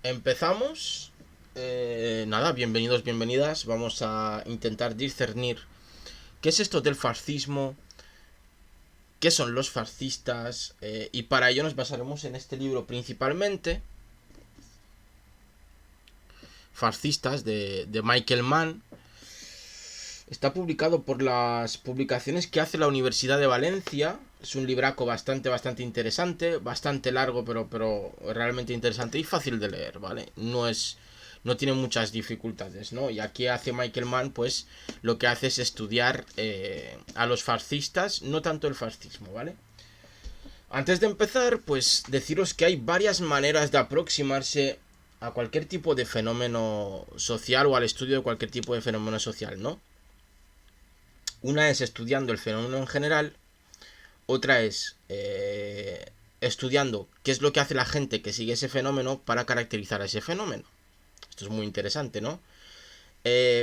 Empezamos. Nada, bienvenidos, bienvenidas. Vamos a intentar discernir qué es esto del fascismo, qué son los fascistas, y para ello nos basaremos en este libro principalmente, Fascistas, de Michael Mann. Está publicado por las publicaciones que hace la Universidad de Valencia. Es un libraco bastante interesante, bastante largo, pero realmente interesante y fácil de leer, ¿vale? No tiene muchas dificultades, ¿no? Y aquí hace Michael Mann, pues lo que hace es estudiar a los fascistas, no tanto el fascismo, ¿vale? Antes de empezar, pues deciros que hay varias maneras de aproximarse a cualquier tipo de fenómeno social o al estudio de cualquier tipo de fenómeno social, ¿no? Una es estudiando el fenómeno en general, otra es estudiando qué es lo que hace la gente que sigue ese fenómeno para caracterizar a ese fenómeno. Esto es muy interesante, ¿no?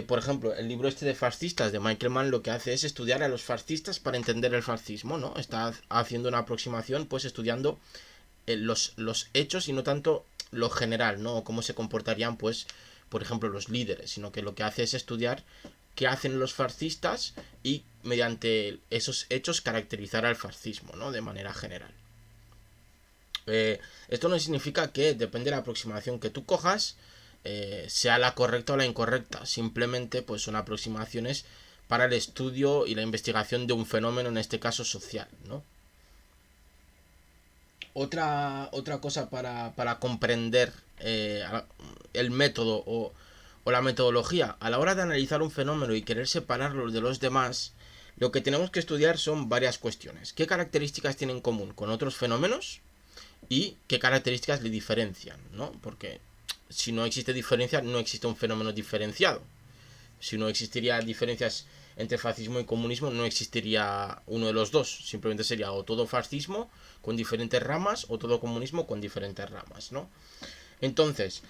Por ejemplo, el libro este de fascistas de Michael Mann lo que hace es estudiar a los fascistas para entender el fascismo, ¿no? Está haciendo una aproximación, pues estudiando los hechos y no tanto lo general, ¿no? Cómo se comportarían, pues, por ejemplo, los líderes, sino que lo que hace es estudiar qué hacen los fascistas y mediante esos hechos caracterizar al fascismo, ¿no? De manera general. Esto no significa que depende de la aproximación que tú cojas, sea la correcta o la incorrecta. Simplemente pues son aproximaciones para el estudio y la investigación de un fenómeno, en este caso social, ¿no? Otra cosa para comprender el método o la metodología a la hora de analizar un fenómeno y querer separarlo de los demás, lo que tenemos que estudiar son varias cuestiones. ¿Qué características tienen en común con otros fenómenos? Y qué características le diferencian, ¿no? Porque si no existe diferencia, no existe un fenómeno diferenciado. Si no existiría diferencias entre fascismo y comunismo, no existiría uno de los dos. Simplemente sería o todo fascismo con diferentes ramas o todo comunismo con diferentes ramas, ¿no? Entonces,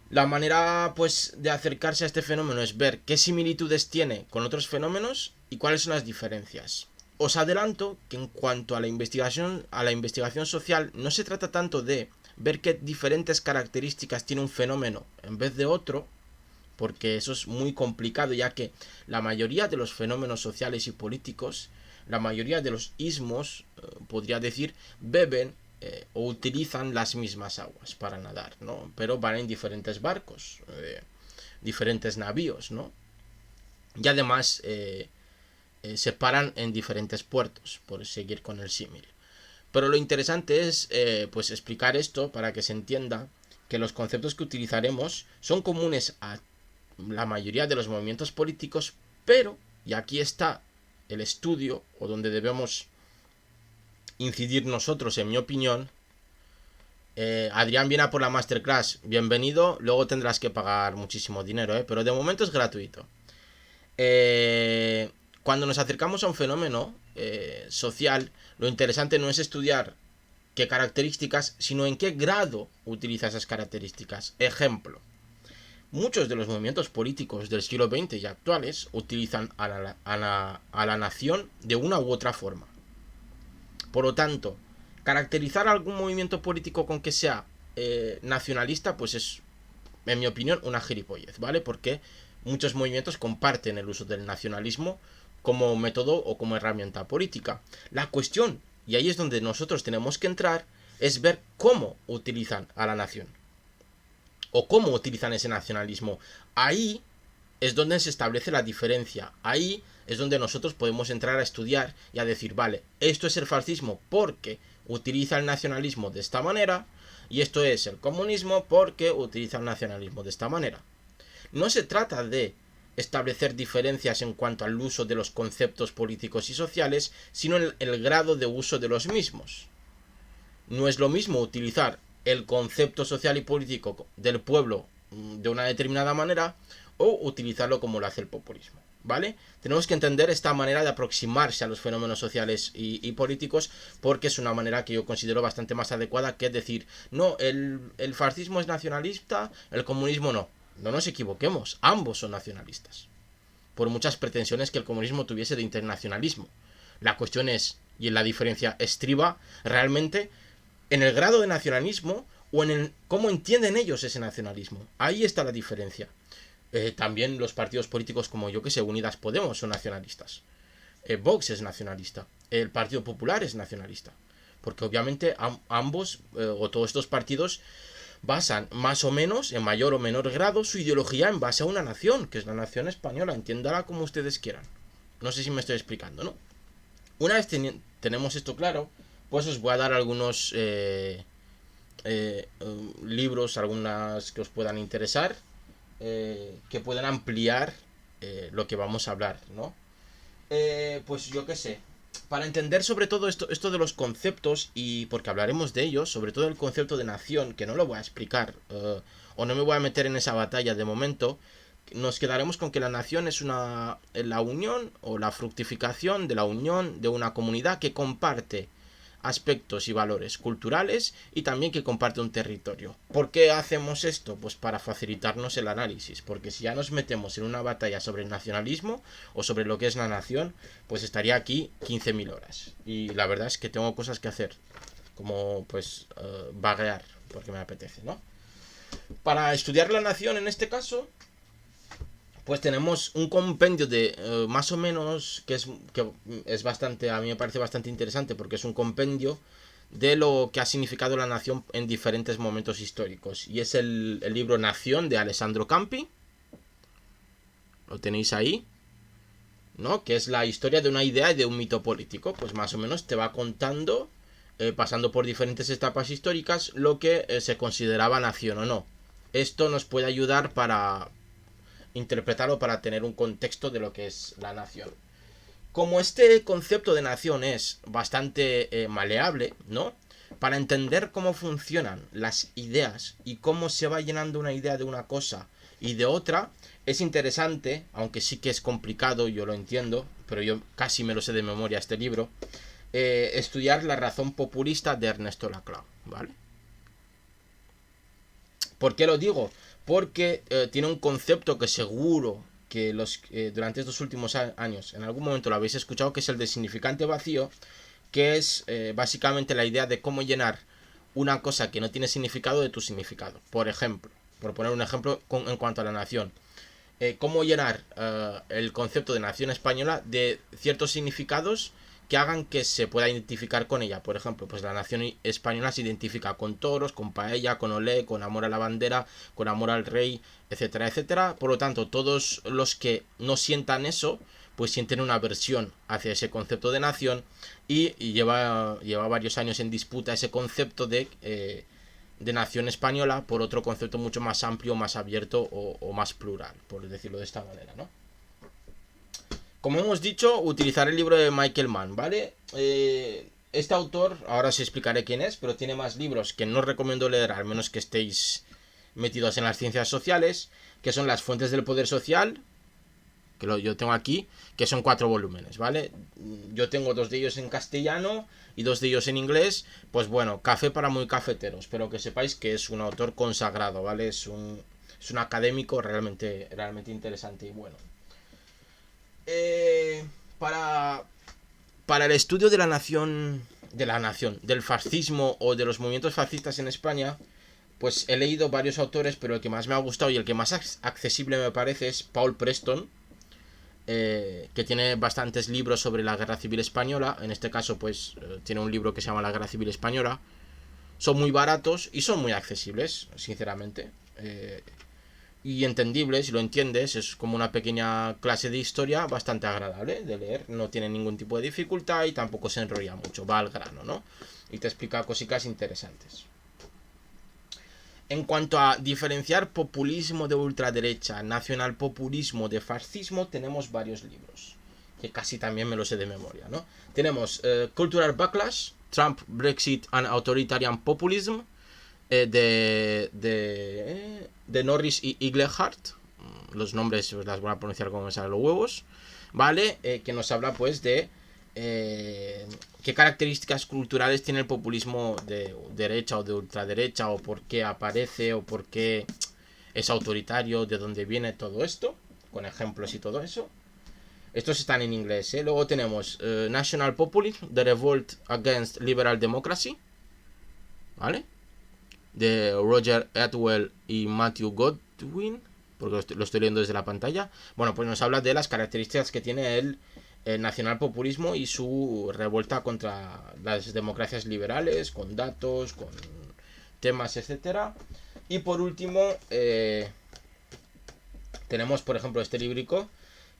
la manera pues de acercarse a este fenómeno es ver qué similitudes tiene con otros fenómenos y cuáles son las diferencias. Os adelanto que en cuanto a la investigación social, no se trata tanto de ver qué diferentes características tiene un fenómeno en vez de otro, porque eso es muy complicado, ya que la mayoría de los fenómenos sociales y políticos, la mayoría de los ismos, podría decir, beben o utilizan las mismas aguas para nadar, ¿no? Pero van en diferentes barcos, diferentes navíos, ¿no? Y además se paran en diferentes puertos, por seguir con el símil. Pero lo interesante es pues explicar esto para que se entienda que los conceptos que utilizaremos son comunes a la mayoría de los movimientos políticos, pero, y aquí está el estudio, o donde debemos incidir nosotros, en mi opinión. Adrián viene a por la masterclass, bienvenido, luego tendrás que pagar muchísimo dinero, pero de momento es gratuito. Cuando nos acercamos a un fenómeno social, lo interesante no es estudiar qué características, sino en qué grado utiliza esas características. Ejemplo, muchos de los movimientos políticos del siglo XX y actuales utilizan a la nación de una u otra forma. Por lo tanto, caracterizar algún movimiento político con que sea nacionalista, pues es, en mi opinión, una gilipollez, ¿vale? Porque muchos movimientos comparten el uso del nacionalismo como método o como herramienta política. La cuestión, y ahí es donde nosotros tenemos que entrar, es ver cómo utilizan a la nación o cómo utilizan ese nacionalismo. Ahí es donde se establece la diferencia. Ahí es donde nosotros podemos entrar a estudiar y a decir, vale, esto es el fascismo porque utiliza el nacionalismo de esta manera y esto es el comunismo porque utiliza el nacionalismo de esta manera. No se trata de establecer diferencias en cuanto al uso de los conceptos políticos y sociales, sino en el grado de uso de los mismos. No es lo mismo utilizar el concepto social y político del pueblo de una determinada manera o utilizarlo como lo hace el populismo, ¿vale? Tenemos que entender esta manera de aproximarse a los fenómenos sociales y políticos, porque es una manera que yo considero bastante más adecuada que decir, no, el fascismo es nacionalista, el comunismo no. No nos equivoquemos, ambos son nacionalistas, por muchas pretensiones que el comunismo tuviese de internacionalismo. La cuestión es, y en la diferencia estriba realmente en el grado de nacionalismo o en cómo entienden ellos ese nacionalismo. Ahí está la diferencia. También los partidos políticos como yo que sé, Unidas Podemos son nacionalistas. Vox es nacionalista. El Partido Popular es nacionalista. Porque obviamente ambos o todos estos partidos basan más o menos, en mayor o menor grado, su ideología en base a una nación, que es la nación española. Entiéndala como ustedes quieran. No sé si me estoy explicando, ¿no? Una vez tenemos esto claro, pues os voy a dar algunos libros, algunas que os puedan interesar, que puedan ampliar lo que vamos a hablar, ¿no? Pues yo qué sé. Para entender sobre todo esto de los conceptos, y porque hablaremos de ellos, sobre todo el concepto de nación, que no lo voy a explicar, o no me voy a meter en esa batalla de momento, nos quedaremos con que la nación es la unión o la fructificación de la unión de una comunidad que comparte aspectos y valores culturales y también que comparte un territorio. ¿Por qué hacemos esto? Pues para facilitarnos el análisis, porque si ya nos metemos en una batalla sobre el nacionalismo o sobre lo que es la nación, pues estaría aquí 15.000 horas. Y la verdad es que tengo cosas que hacer, como pues vaguear, porque me apetece, ¿no? Para estudiar la nación en este caso, pues tenemos un compendio de más o menos que es bastante, a mí me parece bastante interesante porque es un compendio de lo que ha significado la nación en diferentes momentos históricos. Y es el libro Nación de Alessandro Campi. Lo tenéis ahí, ¿no? Que es la historia de una idea y de un mito político. Pues más o menos te va contando, pasando por diferentes etapas históricas, lo que se consideraba nación o no. Esto nos puede ayudar para interpretarlo, para tener un contexto de lo que es la nación. Como este concepto de nación es bastante maleable, ¿no? Para entender cómo funcionan las ideas y cómo se va llenando una idea de una cosa y de otra, es interesante, aunque sí que es complicado, yo lo entiendo, pero yo casi me lo sé de memoria este libro, estudiar la razón populista de Ernesto Laclau, ¿vale? ¿Por qué lo digo? Porque tiene un concepto que seguro que durante estos últimos años en algún momento lo habéis escuchado, que es el de significante vacío, que es básicamente la idea de cómo llenar una cosa que no tiene significado de tu significado. Por ejemplo, por poner un ejemplo en cuanto a la nación, cómo llenar el concepto de nación española de ciertos significados que hagan que se pueda identificar con ella. Por ejemplo, pues la nación española se identifica con toros, con paella, con olé, con amor a la bandera, con amor al rey, etcétera, etcétera. Por lo tanto, todos los que no sientan eso, pues sienten una aversión hacia ese concepto de nación y lleva varios años en disputa ese concepto de nación española por otro concepto mucho más amplio, más abierto o más plural, por decirlo de esta manera, ¿no? Como hemos dicho, utilizaré el libro de Michael Mann, ¿vale? Este autor, ahora os explicaré quién es, pero tiene más libros que no os recomiendo leer, al menos que estéis metidos en las ciencias sociales, que son Las fuentes del poder social, que yo tengo aquí, que son 4 volúmenes, ¿vale? Yo tengo 2 de ellos en castellano y 2 de ellos en inglés. Pues bueno, café para muy cafeteros, pero que sepáis que es un autor consagrado, ¿vale? Es un académico realmente interesante y bueno. Para el estudio de la nación, del fascismo o de los movimientos fascistas en España, pues he leído varios autores, pero el que más me ha gustado y el que más accesible me parece es Paul Preston, que tiene bastantes libros sobre la Guerra Civil Española. En este caso, pues tiene un libro que se llama La Guerra Civil Española. Son muy baratos y son muy accesibles, sinceramente. Y entendibles, si lo entiendes, es como una pequeña clase de historia bastante agradable de leer. No tiene ningún tipo de dificultad y tampoco se enrolla mucho, va al grano, ¿no? Y te explica cositas interesantes. En cuanto a diferenciar populismo de ultraderecha, nacionalpopulismo de fascismo, tenemos varios libros, que casi también me los sé de memoria, ¿no? Tenemos Cultural Backlash, Trump, Brexit and Authoritarian Populism, de Norris y Iglehart. Los nombres las voy a pronunciar como me salen los huevos, ¿vale? Que nos habla pues de qué características culturales tiene el populismo de derecha o de ultraderecha, o por qué aparece, o por qué es autoritario, de dónde viene todo esto, con ejemplos y todo eso. Estos están en inglés, ¿eh? Luego tenemos National Populism, The Revolt Against Liberal Democracy, ¿vale? de Roger Atwell y Matthew Godwin, porque lo estoy leyendo desde la pantalla. Bueno, pues nos habla de las características que tiene el nacionalpopulismo y su revuelta contra las democracias liberales, con datos, con temas, etcétera. Y por último, tenemos, por ejemplo, este librico,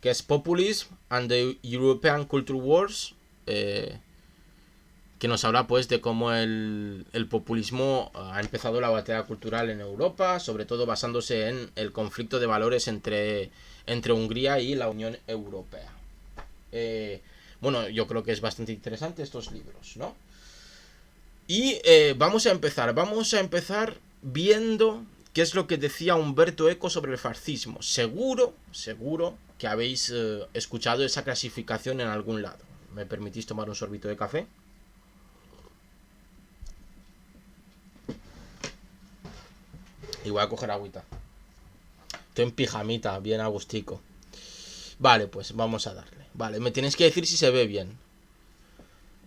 que es Populism and the European Culture Wars, que nos habla pues de cómo el populismo ha empezado la batalla cultural en Europa, sobre todo basándose en el conflicto de valores entre Hungría y la Unión Europea. Bueno, yo creo que es bastante interesante estos libros, ¿no? Y vamos a empezar viendo qué es lo que decía Umberto Eco sobre el fascismo. Seguro que habéis escuchado esa clasificación en algún lado. ¿Me permitís tomar un sorbito de café? Y voy a coger agüita. Estoy en pijamita, bien agustico. Vale, pues vamos a darle. Vale, me tenéis que decir si se ve bien.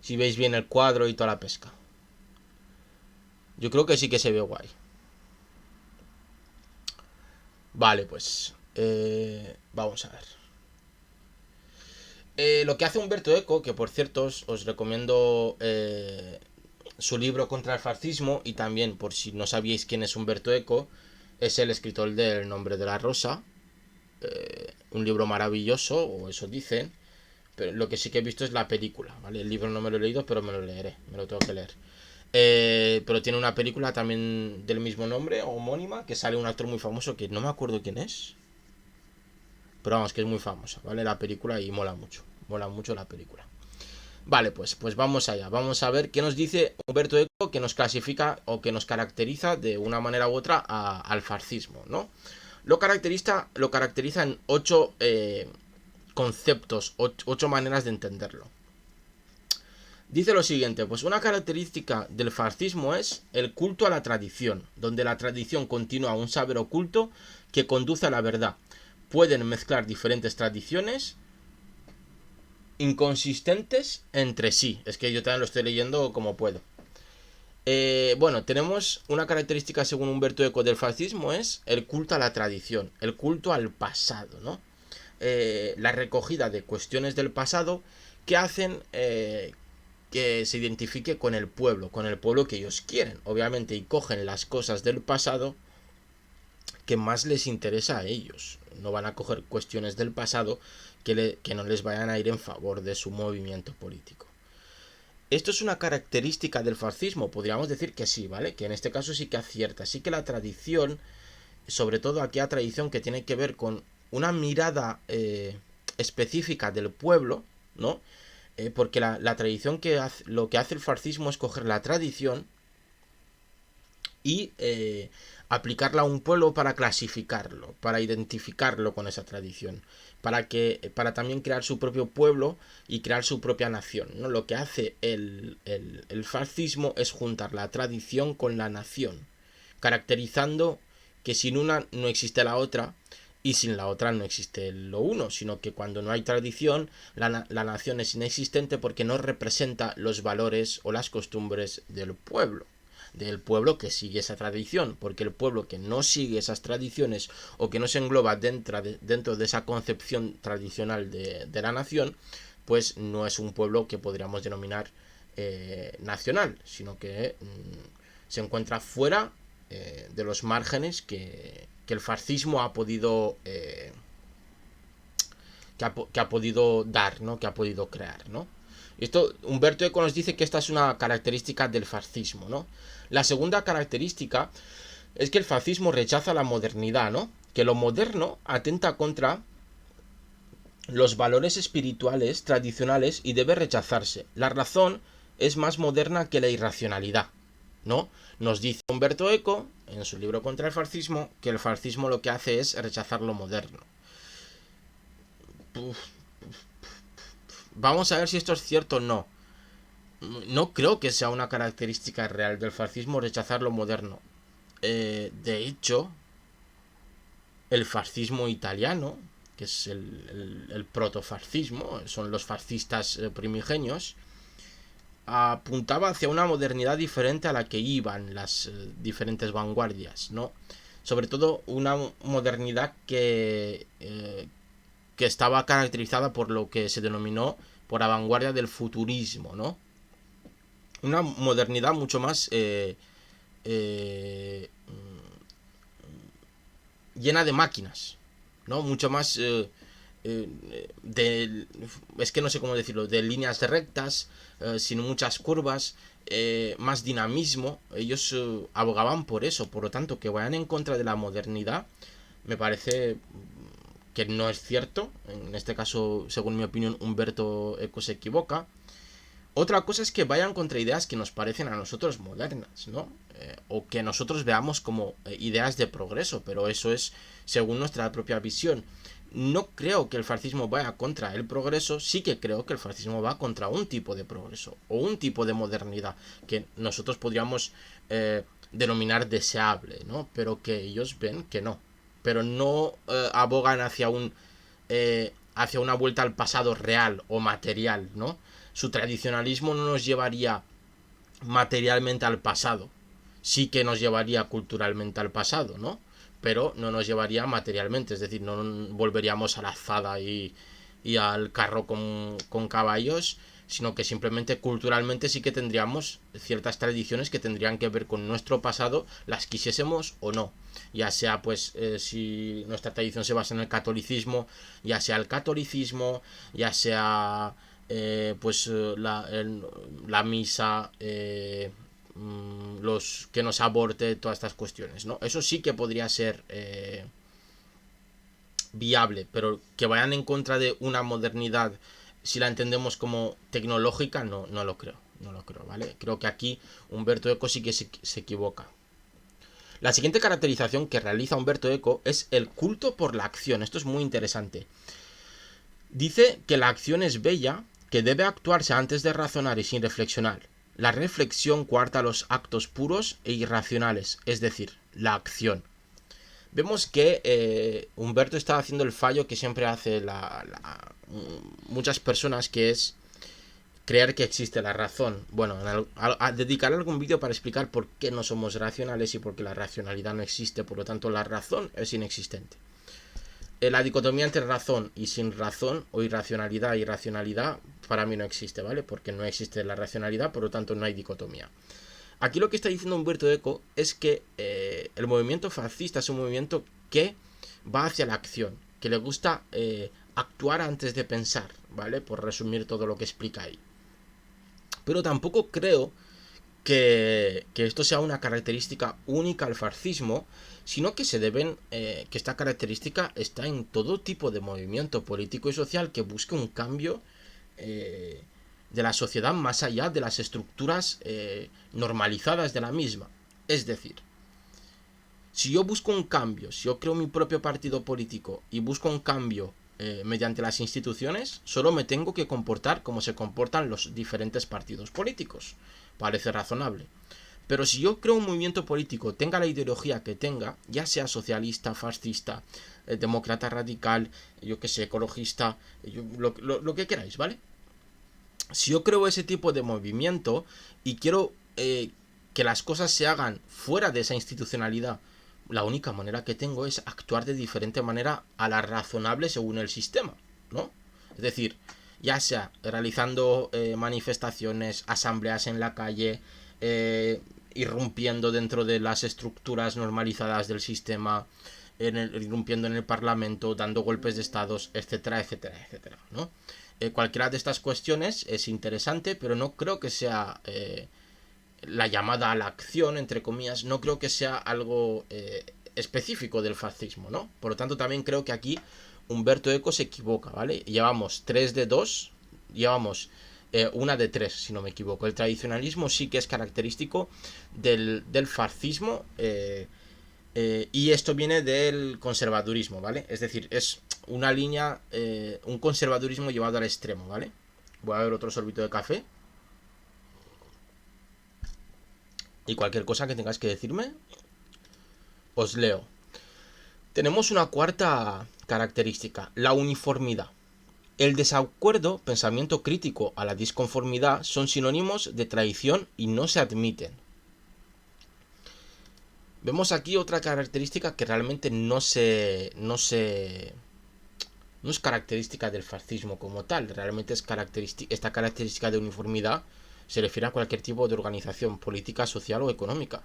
Si veis bien el cuadro y toda la pesca. Yo creo que sí que se ve guay. Vale, pues vamos a ver. Lo que hace Umberto Eco, que por cierto os recomiendo su libro Contra el fascismo, y también, por si no sabíais quién es Umberto Eco, es el escritor del Nombre de la Rosa, un libro maravilloso, o eso dicen, pero lo que sí que he visto es la película, ¿vale? El libro no me lo he leído, pero me lo leeré, me lo tengo que leer. Pero tiene una película también del mismo nombre, homónima, que sale un actor muy famoso que no me acuerdo quién es, pero vamos, que es muy famosa, ¿vale? La película, y mola mucho la película. Vale, pues vamos allá. Vamos a ver qué nos dice Humberto Eco, que nos clasifica o que nos caracteriza de una manera u otra al fascismo, ¿no? Lo caracteriza en 8 conceptos, 8 maneras de entenderlo. Dice lo siguiente, pues una característica del fascismo es el culto a la tradición, donde la tradición continúa un saber oculto que conduce a la verdad. Pueden mezclar diferentes tradiciones inconsistentes entre sí. Es que yo también lo estoy leyendo como puedo. Bueno, tenemos una característica según Umberto Eco del fascismo, es el culto a la tradición, el culto al pasado, ¿no? La recogida de cuestiones del pasado que hacen que se identifique con el pueblo que ellos quieren, obviamente, y cogen las cosas del pasado que más les interesa a ellos. No van a coger cuestiones del pasado que no les vayan a ir en favor de su movimiento político. ¿Esto es una característica del fascismo? Podríamos decir que sí, ¿vale? Que en este caso sí que acierta. Sí que la tradición, sobre todo aquella tradición que tiene que ver con una mirada específica del pueblo, ¿no? Porque la tradición lo que hace el fascismo es coger la tradición y aplicarla a un pueblo para clasificarlo, para identificarlo con esa tradición, para también crear su propio pueblo y crear su propia nación, ¿no? Lo que hace el fascismo es juntar la tradición con la nación, caracterizando que sin una no existe la otra y sin la otra no existe lo uno, sino que cuando no hay tradición la nación es inexistente porque no representa los valores o las costumbres del pueblo que sigue esa tradición, porque el pueblo que no sigue esas tradiciones o que no se engloba dentro de esa concepción tradicional de la nación, pues no es un pueblo que podríamos denominar nacional, sino que se encuentra fuera de los márgenes que el fascismo ha podido que ha podido dar, ¿no? Que ha podido crear, ¿no? Esto, Humberto Eco nos dice que esta es una característica del fascismo, ¿no? La segunda característica es que el fascismo rechaza la modernidad, ¿no? Que lo moderno atenta contra los valores espirituales tradicionales y debe rechazarse. La razón es más moderna que la irracionalidad, ¿no? Nos dice Humberto Eco, en su libro Contra el fascismo, que el fascismo lo que hace es rechazar lo moderno. Vamos a ver si esto es cierto o no. No creo que sea una característica real del fascismo rechazar lo moderno. De hecho, el fascismo italiano, que es el protofascismo, son los fascistas primigenios, apuntaba hacia una modernidad diferente a la que iban las diferentes vanguardias, ¿no? Sobre todo una modernidad que estaba caracterizada por lo que se denominó por la vanguardia del futurismo, ¿no? Una modernidad mucho más eh, llena de máquinas, ¿no? Mucho más es que no sé cómo decirlo, de líneas rectas, sin muchas curvas, más dinamismo. Ellos abogaban por eso, por lo tanto, que vayan en contra de la modernidad, me parece que no es cierto. En este caso, según mi opinión, Humberto Eco se equivoca. Otra cosa es que vayan contra ideas que nos parecen a nosotros modernas, ¿no? O que nosotros veamos como ideas de progreso, pero eso es según nuestra propia visión. No creo que el fascismo vaya contra el progreso, sí que creo que el fascismo va contra un tipo de progreso o un tipo de modernidad que nosotros podríamos denominar deseable, ¿no? Pero que ellos ven que no. Pero no abogan hacia una vuelta al pasado real o material, ¿no? Su tradicionalismo no nos llevaría materialmente al pasado. Sí que nos llevaría culturalmente al pasado, ¿no? Pero no nos llevaría materialmente, es decir, no volveríamos a la azada y al carro con caballos, sino que simplemente culturalmente sí que tendríamos ciertas tradiciones que tendrían que ver con nuestro pasado, las quisiésemos o no. Ya sea, pues, si nuestra tradición se basa en el catolicismo, ya sea el catolicismo, ya sea pues la misa, los que nos aborte, todas estas cuestiones, ¿no? Eso sí que podría ser viable, pero que vayan en contra de una modernidad, si la entendemos como tecnológica, no lo creo, no lo creo, ¿vale? Creo que aquí Humberto Eco sí que se equivoca. La siguiente caracterización que realiza Humberto Eco es el culto por la acción. Esto es muy interesante. Dice que la acción es bella, que debe actuarse antes de razonar y sin reflexionar. La reflexión coarta los actos puros e irracionales, es decir, la acción. Vemos que Humberto está haciendo el fallo que siempre hace muchas personas, que es creer que existe la razón. Bueno, dedicaré algún vídeo para explicar por qué no somos racionales y por qué la racionalidad no existe, por lo tanto la razón es inexistente. La dicotomía entre razón y sin razón, o irracionalidad y racionalidad, para mí no existe, ¿vale? Porque no existe la racionalidad, por lo tanto no hay dicotomía. Aquí lo que está diciendo Humberto Eco es que el movimiento fascista es un movimiento que va hacia la acción, que le gusta actuar antes de pensar, ¿vale? Por resumir todo lo que explica ahí. Pero tampoco creo que esto sea una característica única al fascismo, sino que que esta característica está en todo tipo de movimiento político y social que busque un cambio de la sociedad más allá de las estructuras normalizadas de la misma. Es decir, si yo busco un cambio, si yo creo mi propio partido político y busco un cambio mediante las instituciones, solo me tengo que comportar como se comportan los diferentes partidos políticos. Parece razonable. Pero si yo creo un movimiento político, tenga la ideología que tenga, ya sea socialista, fascista, demócrata radical, yo que sé, ecologista, lo que queráis, ¿vale? Si yo creo ese tipo de movimiento y quiero que las cosas se hagan fuera de esa institucionalidad, la única manera que tengo es actuar de diferente manera a la razonable según el sistema, ¿no? Es decir, ya sea realizando manifestaciones, asambleas en la calle, irrumpiendo dentro de las estructuras normalizadas del sistema, irrumpiendo en el parlamento, dando golpes de estados, etcétera, etcétera, etcétera, ¿no? Cualquiera de estas cuestiones es interesante, pero no creo que sea la llamada a la acción, entre comillas, no creo que sea algo específico del fascismo, ¿no? Por lo tanto, también creo que aquí Humberto Eco se equivoca, ¿vale? Llevamos 3 de 2, llevamos una de 3, si no me equivoco. El tradicionalismo sí que es característico del fascismo, y esto viene del conservadurismo, ¿vale? Es decir, es una línea, un conservadurismo llevado al extremo, ¿vale? Voy a ver otro sorbito de café. Y cualquier cosa que tengáis que decirme, os leo. Tenemos una cuarta característica, la uniformidad. El desacuerdo, pensamiento crítico a la disconformidad son sinónimos de traición y no se admiten. Vemos aquí otra característica que realmente no es característica del fascismo como tal, realmente es esta característica de uniformidad se refiere a cualquier tipo de organización política, social o económica.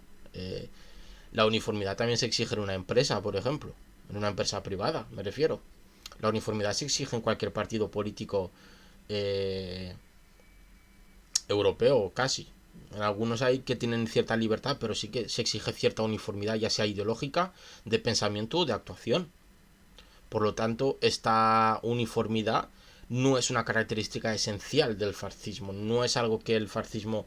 La uniformidad también se exige en una empresa, por ejemplo, en una empresa privada, me refiero. La uniformidad se exige en cualquier partido político eh, europeo, casi. En algunos hay que tienen cierta libertad, pero sí que se exige cierta uniformidad, ya sea ideológica, de pensamiento o de actuación. Por lo tanto, esta uniformidad no es una característica esencial del fascismo, no es algo que el fascismo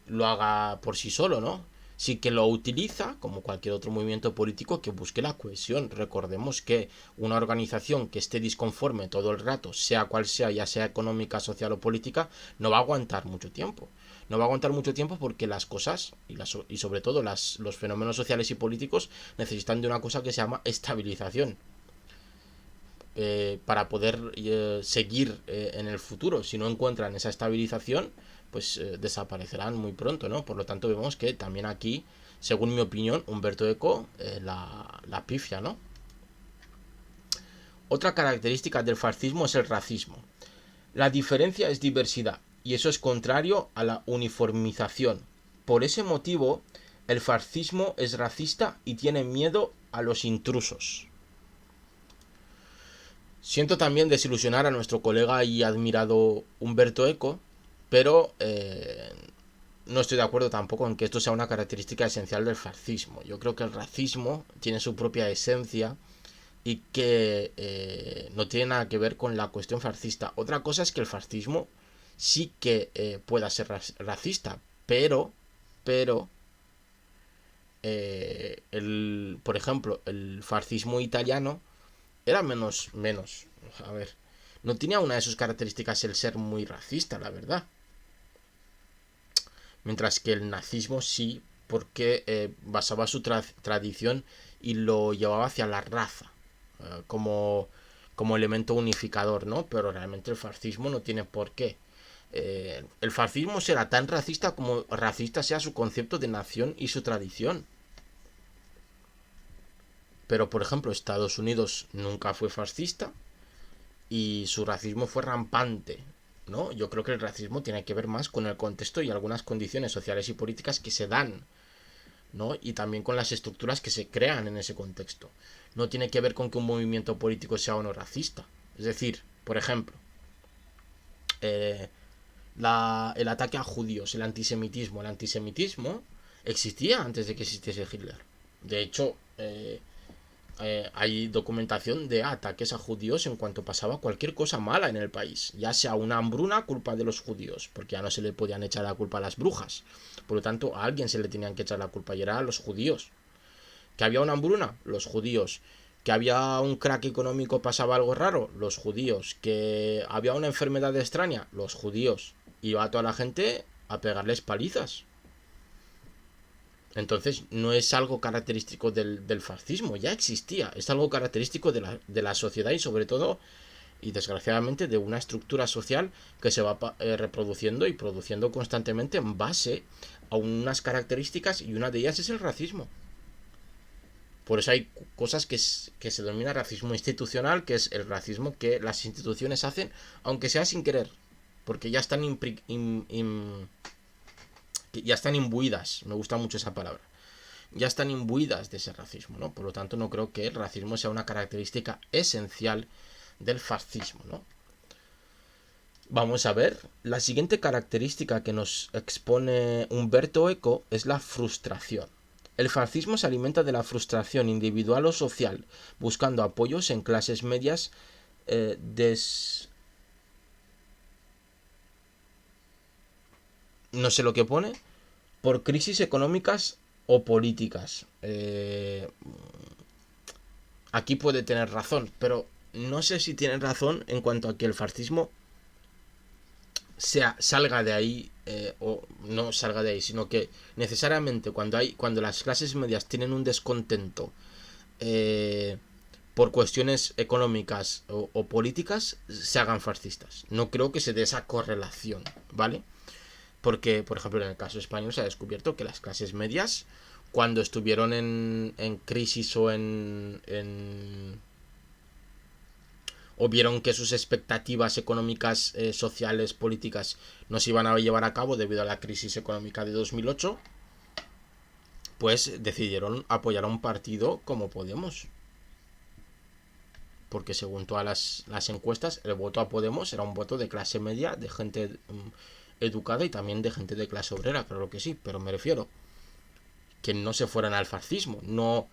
lo haga por sí solo, ¿no? Sí que lo utiliza como cualquier otro movimiento político que busque la cohesión. Recordemos que una organización que esté disconforme todo el rato, sea cual sea, ya sea económica, social o política, no va a aguantar mucho tiempo. No va a aguantar mucho tiempo porque las cosas y sobre todo los fenómenos sociales y políticos necesitan de una cosa que se llama estabilización para poder seguir en el futuro. Si no encuentran esa estabilización, pues desaparecerán muy pronto, ¿no? Por lo tanto, vemos que también aquí, según mi opinión, Humberto Eco la pifia, ¿no? Otra característica del fascismo es el racismo. La diferencia es diversidad, y eso es contrario a la uniformización. Por ese motivo, el fascismo es racista y tiene miedo a los intrusos. Siento también desilusionar a nuestro colega y admirado Humberto Eco, pero no estoy de acuerdo tampoco en que esto sea una característica esencial del fascismo. Yo creo que el racismo tiene su propia esencia y que no tiene nada que ver con la cuestión fascista. Otra cosa es que el fascismo sí que pueda ser racista, pero por ejemplo, el fascismo italiano era a ver, no tenía una de sus características el ser muy racista, la verdad. Mientras que el nazismo sí, porque basaba su tradición y lo llevaba hacia la raza, como elemento unificador, ¿no? Pero realmente el fascismo no tiene por qué. El fascismo será tan racista como racista sea su concepto de nación y su tradición. Pero, por ejemplo, Estados Unidos nunca fue fascista y su racismo fue rampante, ¿no? Yo creo que el racismo tiene que ver más con el contexto y algunas condiciones sociales y políticas que se dan, ¿no? Y también con las estructuras que se crean en ese contexto. No tiene que ver con que un movimiento político sea o no racista. Es decir, por ejemplo, eh, el ataque a judíos, el antisemitismo. El antisemitismo existía antes de que existiese Hitler. De hecho, hay documentación de ataques a judíos en cuanto pasaba cualquier cosa mala en el país, ya sea una hambruna, culpa de los judíos, porque ya no se le podían echar la culpa a las brujas, por lo tanto a alguien se le tenían que echar la culpa y era a los judíos. Que había una hambruna, los judíos. Que había un crack económico, pasaba algo raro, los judíos. Que había una enfermedad extraña, los judíos. Y iba a toda la gente a pegarles palizas. Entonces no es algo característico del fascismo, ya existía, es algo característico de la sociedad y sobre todo, y desgraciadamente, de una estructura social que se va reproduciendo y produciendo constantemente en base a unas características y una de ellas es el racismo. Por eso hay cosas que se denomina racismo institucional, que es el racismo que las instituciones hacen, aunque sea sin querer, porque ya están ya están imbuidas, me gusta mucho esa palabra, ya están imbuidas de ese racismo, ¿no? Por lo tanto, no creo que el racismo sea una característica esencial del fascismo, ¿no? Vamos a ver, la siguiente característica que nos expone Humberto Eco es la frustración. El fascismo se alimenta de la frustración individual o social, buscando apoyos en clases medias no sé lo que pone, por crisis económicas o políticas. Aquí puede tener razón, pero no sé si tiene razón en cuanto a que el fascismo salga de ahí o no salga de ahí, sino que necesariamente cuando las clases medias tienen un descontento eh, por cuestiones económicas o políticas se hagan fascistas. No creo que se dé esa correlación, ¿vale? Porque, por ejemplo, en el caso español se ha descubierto que las clases medias, cuando estuvieron en crisis o vieron que sus expectativas económicas, sociales, políticas no se iban a llevar a cabo debido a la crisis económica de 2008, pues decidieron apoyar a un partido como Podemos. Porque según todas las encuestas, el voto a Podemos era un voto de clase media, de gente educada y también de gente de clase obrera, claro que sí, pero me refiero que no se fueran al fascismo, no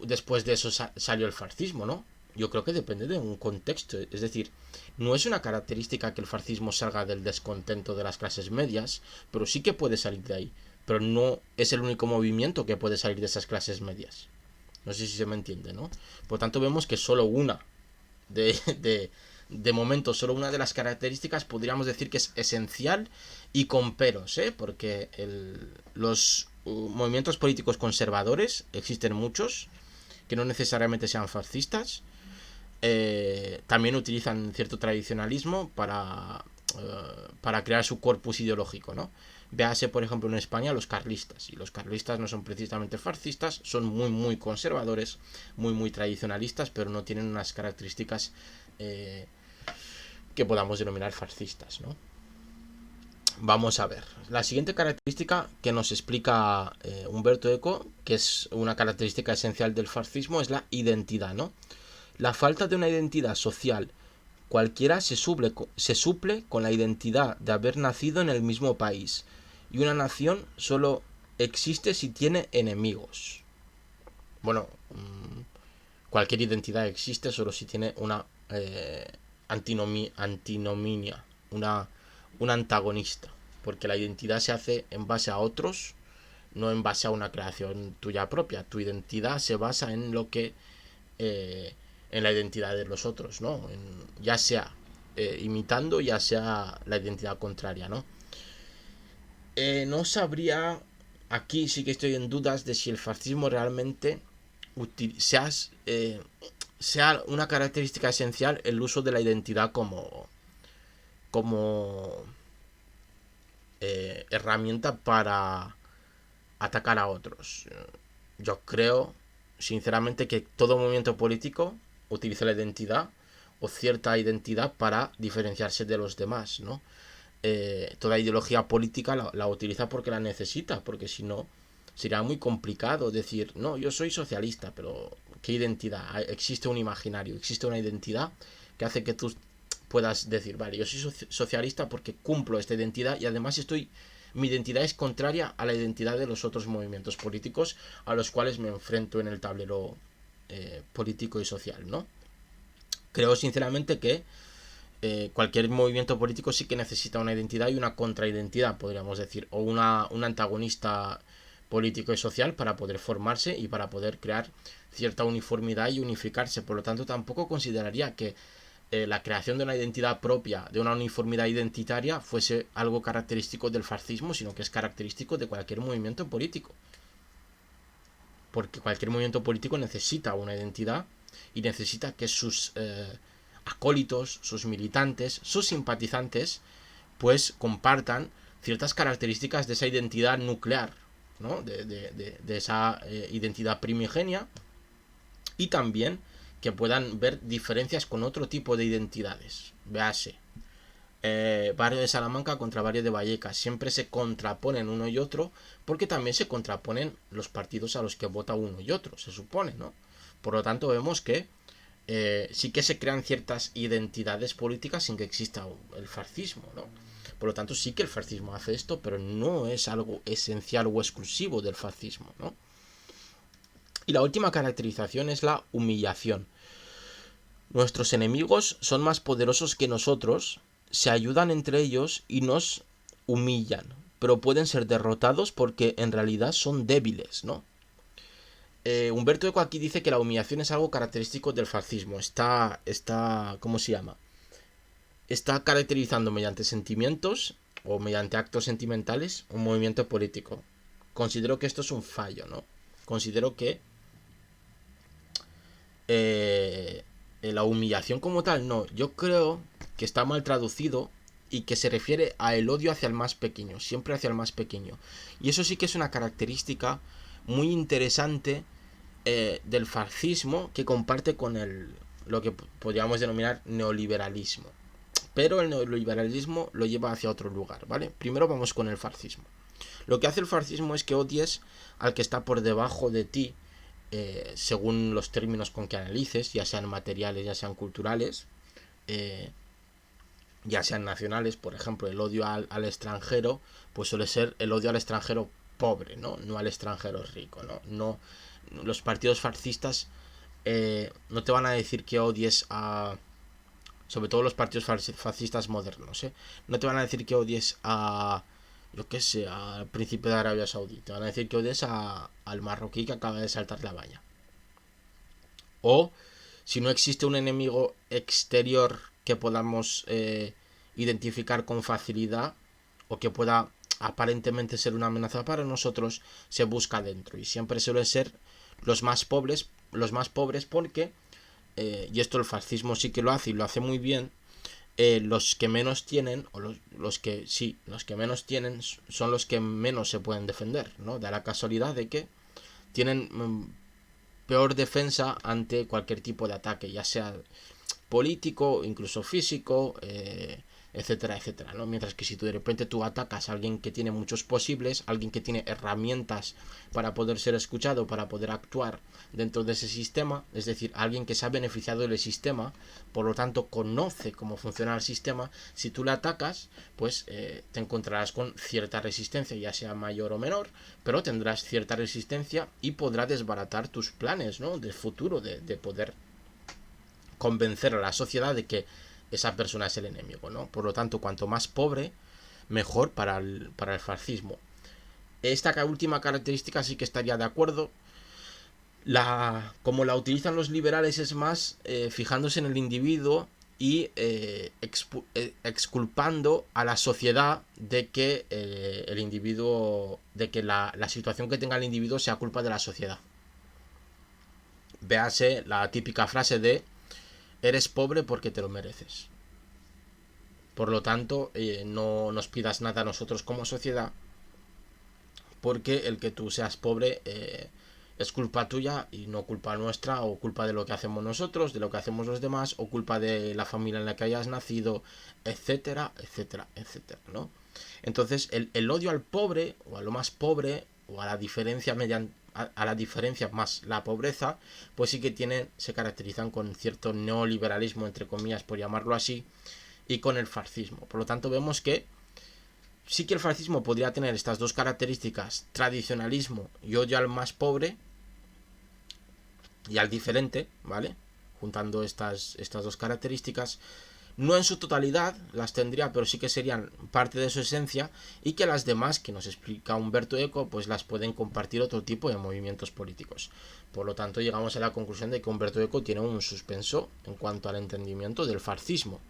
después de eso salió el fascismo, ¿no? Yo creo que depende de un contexto, es decir, no es una característica que el fascismo salga del descontento de las clases medias, pero sí que puede salir de ahí, pero no es el único movimiento que puede salir de esas clases medias. No sé si se me entiende, ¿no? Por tanto, vemos que solo una de, de, de momento, solo una de las características podríamos decir que es esencial y con peros, ¿eh? Porque los movimientos políticos conservadores, existen muchos, que no necesariamente sean fascistas, también utilizan cierto tradicionalismo para crear su corpus ideológico, ¿no? Véase, por ejemplo, en España los carlistas. Y los carlistas no son precisamente fascistas, son muy, muy conservadores, muy, muy tradicionalistas, pero no tienen unas características que podamos denominar fascistas, ¿no? Vamos a ver. La siguiente característica que nos explica Umberto Eco, que es una característica esencial del fascismo, es la identidad, ¿no? La falta de una identidad social cualquiera se suple con la identidad de haber nacido en el mismo país. Y una nación solo existe si tiene enemigos. Bueno, cualquier identidad existe solo si tiene una antinominia, un antagonista. Porque la identidad se hace en base a otros, no en base a una creación tuya propia. Tu identidad se basa en lo que en la identidad de los otros, ¿no? Ya sea imitando, ya sea la identidad contraria, ¿no? No sabría, aquí sí que estoy en dudas de si el fascismo realmente sea, sea una característica esencial el uso de la identidad como herramienta para atacar a otros. Yo creo, sinceramente, que todo movimiento político utiliza la identidad o cierta identidad para diferenciarse de los demás, ¿no? Toda ideología política la utiliza porque la necesita, porque si no sería muy complicado decir, no, yo soy socialista, pero ¿qué identidad? Existe un imaginario, existe una identidad que hace que tú puedas decir, vale, yo soy socialista porque cumplo esta identidad y además mi identidad es contraria a la identidad de los otros movimientos políticos a los cuales me enfrento en el tablero político y social, ¿no? Creo sinceramente que cualquier movimiento político sí que necesita una identidad y una contraidentidad, podríamos decir, o un antagonista político y social para poder formarse y para poder crear cierta uniformidad y unificarse. Por lo tanto, tampoco consideraría que la creación de una identidad propia, de una uniformidad identitaria, fuese algo característico del fascismo, sino que es característico de cualquier movimiento político. Porque cualquier movimiento político necesita una identidad y necesita que sus acólitos, sus militantes, sus simpatizantes, pues compartan ciertas características de esa identidad nuclear, ¿no? De esa identidad primigenia, y también que puedan ver diferencias con otro tipo de identidades. Véase, Barrio de Salamanca contra Barrio de Vallecas. Siempre se contraponen uno y otro porque también se contraponen los partidos a los que vota uno y otro, se supone, ¿no? Por lo tanto, vemos que sí que se crean ciertas identidades políticas sin que exista el fascismo, ¿no? Por lo tanto, sí que el fascismo hace esto, pero no es algo esencial o exclusivo del fascismo, ¿no? Y la última caracterización es la humillación. Nuestros enemigos son más poderosos que nosotros, se ayudan entre ellos y nos humillan, pero pueden ser derrotados porque en realidad son débiles, ¿no? Humberto Eco aquí dice que la humillación es algo característico del fascismo. ¿Cómo se llama? Está caracterizando mediante sentimientos o mediante actos sentimentales un movimiento político. Considero que esto es un fallo, ¿no? Considero que eh, la humillación como tal, no. Yo creo que está mal traducido y que se refiere a el odio hacia el más pequeño, siempre hacia el más pequeño. Y eso sí que es una característica muy interesante del fascismo que comparte con lo que podríamos denominar neoliberalismo. Pero el neoliberalismo lo lleva hacia otro lugar, ¿vale? Primero vamos con el fascismo. Lo que hace el fascismo es que odies al que está por debajo de ti, según los términos con que analices, ya sean materiales, ya sean culturales, eh, ya sean nacionales. Por ejemplo, el odio al extranjero, pues suele ser el odio al extranjero pobre, ¿no? No al extranjero rico, ¿no? No, los partidos fascistas no te van a decir que odies a, sobre todo los partidos fascistas modernos, ¿eh? No te van a decir que odies a, yo qué sé, al príncipe de Arabia Saudí. Te van a decir que odies al marroquí que acaba de saltar la valla. O si no existe un enemigo exterior que podamos identificar con facilidad o que pueda aparentemente ser una amenaza para nosotros, se busca dentro. Y siempre suele ser los más pobres porque, y esto el fascismo sí que lo hace y lo hace muy bien, los que menos tienen, o los que sí, los que menos tienen son los que menos se pueden defender, ¿no? Da la casualidad de que tienen peor defensa ante cualquier tipo de ataque, ya sea político, incluso físico, etcétera, etcétera, ¿no? Mientras que si tú de repente tú atacas a alguien que tiene muchos posibles, alguien que tiene herramientas para poder ser escuchado, para poder actuar dentro de ese sistema, es decir, alguien que se ha beneficiado del sistema, por lo tanto conoce cómo funciona el sistema, si tú le atacas, pues te encontrarás con cierta resistencia, ya sea mayor o menor, pero tendrás cierta resistencia y podrá desbaratar tus planes, ¿no? De futuro, de poder convencer a la sociedad de que esa persona es el enemigo, ¿no? Por lo tanto, cuanto más pobre, mejor para el fascismo. Esta última característica sí que estaría de acuerdo. Como la utilizan los liberales es más fijándose en el individuo y exculpando a la sociedad de que el individuo, de que la situación que tenga el individuo sea culpa de la sociedad. Véase la típica frase de eres pobre porque te lo mereces. Por lo tanto, no nos pidas nada a nosotros como sociedad, porque el que tú seas pobre es culpa tuya y no culpa nuestra, o culpa de lo que hacemos nosotros, de lo que hacemos los demás, o culpa de la familia en la que hayas nacido, etcétera, etcétera, etcétera, ¿no? Entonces, el odio al pobre, o a lo más pobre, o a la diferencia a la diferencia más la pobreza, pues sí que se caracterizan con cierto neoliberalismo, entre comillas, por llamarlo así, y con el fascismo. Por lo tanto, vemos que sí que el fascismo podría tener estas dos características, tradicionalismo y odio al más pobre y al diferente, ¿vale? Juntando estas dos características, no en su totalidad las tendría, pero sí que serían parte de su esencia, y que las demás, que nos explica Umberto Eco, pues las pueden compartir otro tipo de movimientos políticos. Por lo tanto, llegamos a la conclusión de que Umberto Eco tiene un suspenso en cuanto al entendimiento del fascismo.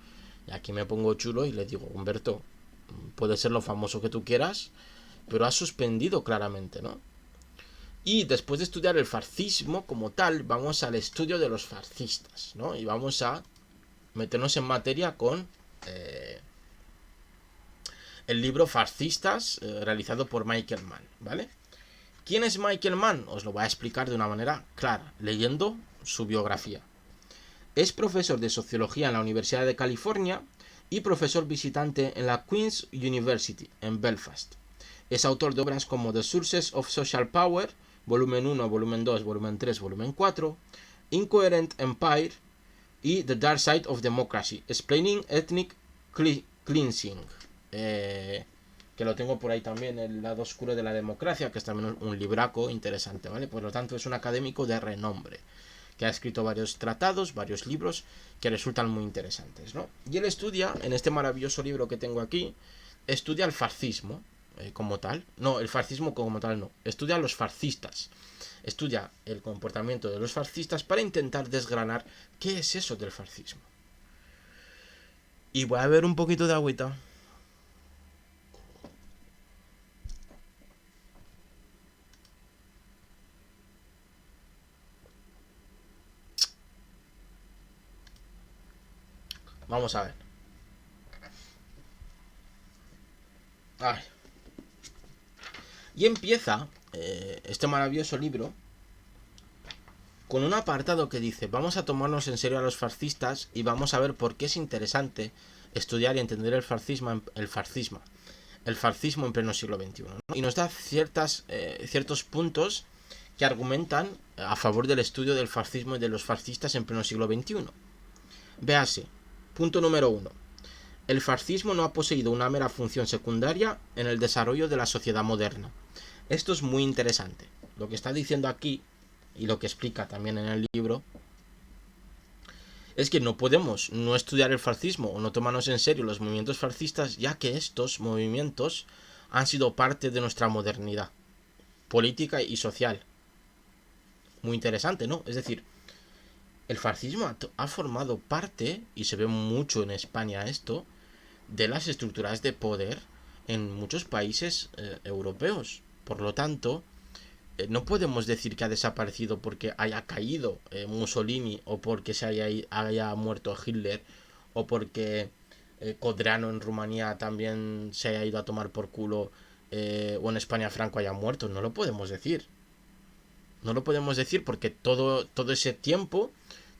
Y aquí me pongo chulo y le digo, Humberto, puede ser lo famoso que tú quieras, pero has suspendido claramente, ¿no? Y después de estudiar el fascismo como tal, vamos al estudio de los fascistas, ¿no? Y vamos a meternos en materia con el libro Fascistas, realizado por Michael Mann, ¿vale? ¿Quién es Michael Mann? Os lo voy a explicar de una manera clara, leyendo su biografía. Es profesor de sociología en la Universidad de California y profesor visitante en la Queen's University, en Belfast. Es autor de obras como The Sources of Social Power, volumen 1, volumen 2, volumen 3, volumen 4, Incoherent Empire y The Dark Side of Democracy, Explaining Ethnic Cleansing. Que lo tengo por ahí también, El lado oscuro de la democracia, que es también un libraco interesante, ¿vale? Por lo tanto, es un académico de renombre, que ha escrito varios tratados, varios libros que resultan muy interesantes, ¿no? Y él estudia, en este maravilloso libro que tengo aquí, estudia el fascismo como tal. No, el fascismo como tal no. Estudia a los fascistas. Estudia el comportamiento de los fascistas para intentar desgranar qué es eso del fascismo. Y voy a ver un poquito de agüita. Vamos a ver. Ay. Y empieza este maravilloso libro con un apartado que dice: vamos a tomarnos en serio a los fascistas y vamos a ver por qué es interesante estudiar y entender el fascismo en pleno siglo XXI, ¿no? Y nos da ciertos puntos que argumentan a favor del estudio del fascismo y de los fascistas en pleno siglo XXI. Véase, punto número 1. El fascismo no ha poseído una mera función secundaria en el desarrollo de la sociedad moderna. Esto es muy interesante. Lo que está diciendo aquí, y lo que explica también en el libro, es que no podemos no estudiar el fascismo o no tomarnos en serio los movimientos fascistas, ya que estos movimientos han sido parte de nuestra modernidad política y social. Muy interesante, ¿no? Es decir, el fascismo ha formado parte, y se ve mucho en España esto, de las estructuras de poder en muchos países europeos. Por lo tanto, no podemos decir que ha desaparecido porque haya caído Mussolini, o porque haya muerto Hitler, o porque Codreanu en Rumanía también se haya ido a tomar por culo, o en España Franco haya muerto. No lo podemos decir. No lo podemos decir porque todo ese tiempo,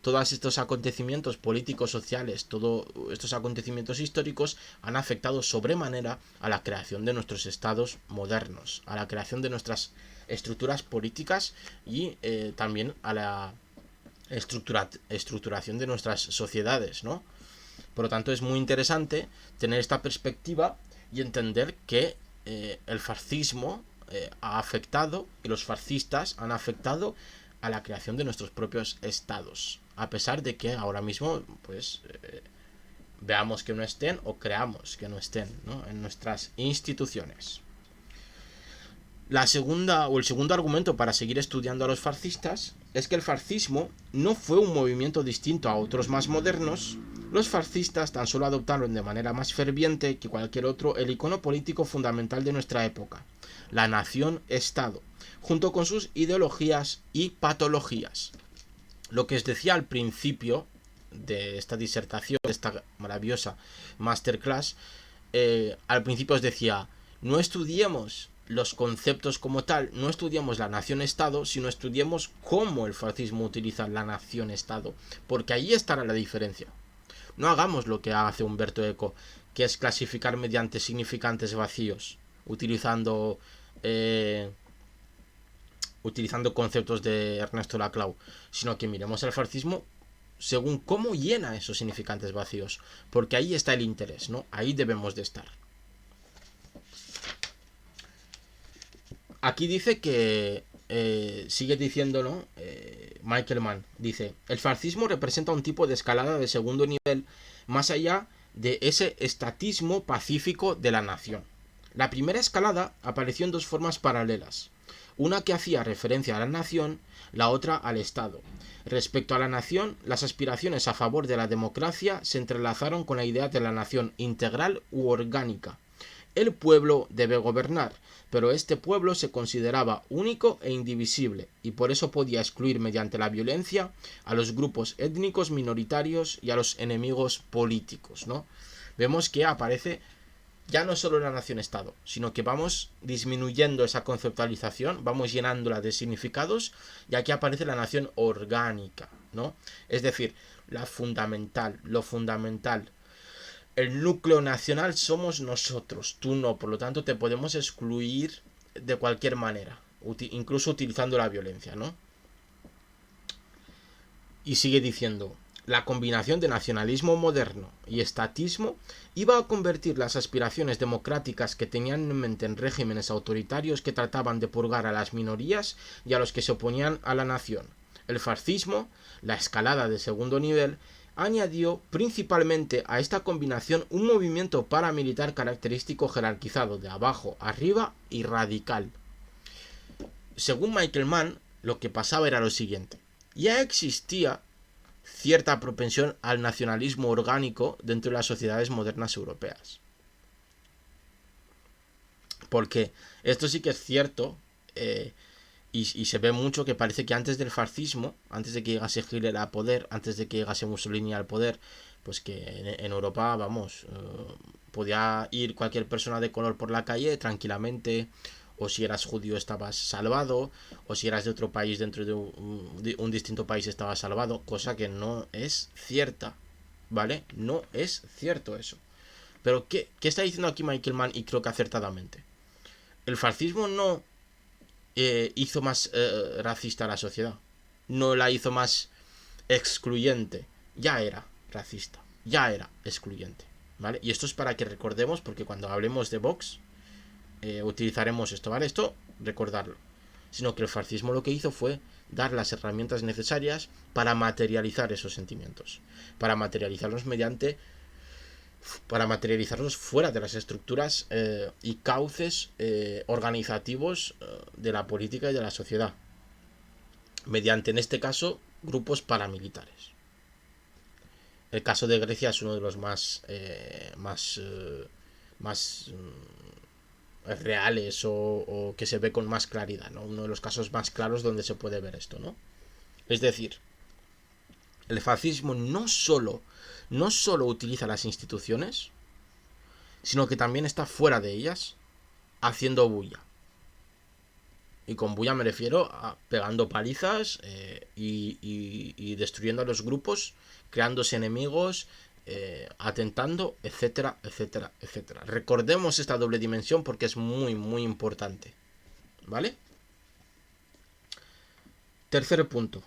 todos estos acontecimientos políticos, sociales, todos estos acontecimientos históricos han afectado sobremanera a la creación de nuestros estados modernos, a la creación de nuestras estructuras políticas y también a la estructuración de nuestras sociedades, ¿no? Por lo tanto, es muy interesante tener esta perspectiva y entender que el fascismo ha afectado, y los fascistas han afectado a la creación de nuestros propios estados, a pesar de que ahora mismo pues veamos que no estén, o creamos que no estén, ¿no?, en nuestras instituciones. El segundo argumento para seguir estudiando a los fascistas es que el fascismo no fue un movimiento distinto a otros más modernos. Los fascistas tan solo adoptaron de manera más ferviente que cualquier otro el icono político fundamental de nuestra época, la nación-estado, junto con sus ideologías y patologías. Lo que os decía al principio de esta disertación, de esta maravillosa masterclass, al principio os decía: no estudiemos los conceptos como tal, no estudiemos la nación-estado, sino estudiemos cómo el fascismo utiliza la nación-estado, porque ahí estará la diferencia. No hagamos lo que hace Umberto Eco, que es clasificar mediante significantes vacíos, utilizando conceptos de Ernesto Laclau, sino que miremos el fascismo según cómo llena esos significantes vacíos, porque ahí está el interés, ¿no? Ahí debemos de estar. Aquí dice que sigue diciéndolo, Michael Mann dice: el fascismo representa un tipo de escalada de segundo nivel más allá de ese estatismo pacífico de la nación. La primera escalada apareció en dos formas paralelas, una que hacía referencia a la nación, la otra al Estado. Respecto a la nación, las aspiraciones a favor de la democracia se entrelazaron con la idea de la nación integral u orgánica. El pueblo debe gobernar, pero este pueblo se consideraba único e indivisible, y por eso podía excluir mediante la violencia a los grupos étnicos minoritarios y a los enemigos políticos, ¿no? Vemos que aparece ya no solo la nación-estado, sino que vamos disminuyendo esa conceptualización, vamos llenándola de significados, y aquí aparece la nación orgánica, ¿no? Es decir, lo fundamental. El núcleo nacional somos nosotros, tú no, por lo tanto te podemos excluir de cualquier manera, incluso utilizando la violencia, ¿no? Y sigue diciendo: la combinación de nacionalismo moderno y estatismo iba a convertir las aspiraciones democráticas que tenían en mente en regímenes autoritarios que trataban de purgar a las minorías y a los que se oponían a la nación. El fascismo, la escalada de segundo nivel, añadió principalmente a esta combinación un movimiento paramilitar característico, jerarquizado de abajo arriba y radical. Según Michael Mann, lo que pasaba era lo siguiente: ya existía cierta propensión al nacionalismo orgánico dentro de las sociedades modernas europeas. Porque esto sí que es cierto, y se ve mucho, que parece que antes del fascismo, antes de que llegase Hitler al poder, antes de que llegase Mussolini al poder, pues que en Europa, vamos, podía ir cualquier persona de color por la calle tranquilamente, o si eras judío estabas salvado, o si eras de otro país dentro de un distinto país estabas salvado, cosa que no es cierta, ¿vale? No es cierto eso. Pero ¿qué está diciendo aquí Michael Mann? Y creo que acertadamente. El fascismo no hizo más racista a la sociedad. No la hizo más excluyente. Ya era racista. Ya era excluyente. ¿Vale? Y esto es para que recordemos, porque cuando hablemos de Vox, utilizaremos esto, ¿vale? Esto, recordarlo. Sino que el fascismo lo que hizo fue dar las herramientas necesarias para materializar esos sentimientos. Para materializarlos fuera de las estructuras y cauces organizativos de la política y de la sociedad, mediante, en este caso, grupos paramilitares. El caso de Grecia es uno de los más reales o que se ve con más claridad, ¿no? Uno de los casos más claros donde se puede ver esto, ¿no? Es decir, el fascismo no solo utiliza las instituciones, sino que también está fuera de ellas, haciendo bulla. Y con bulla me refiero a pegando palizas y destruyendo a los grupos, creándose enemigos, atentando, etcétera, etcétera, etcétera. Recordemos esta doble dimensión porque es muy, muy importante. ¿Vale? Tercer punto.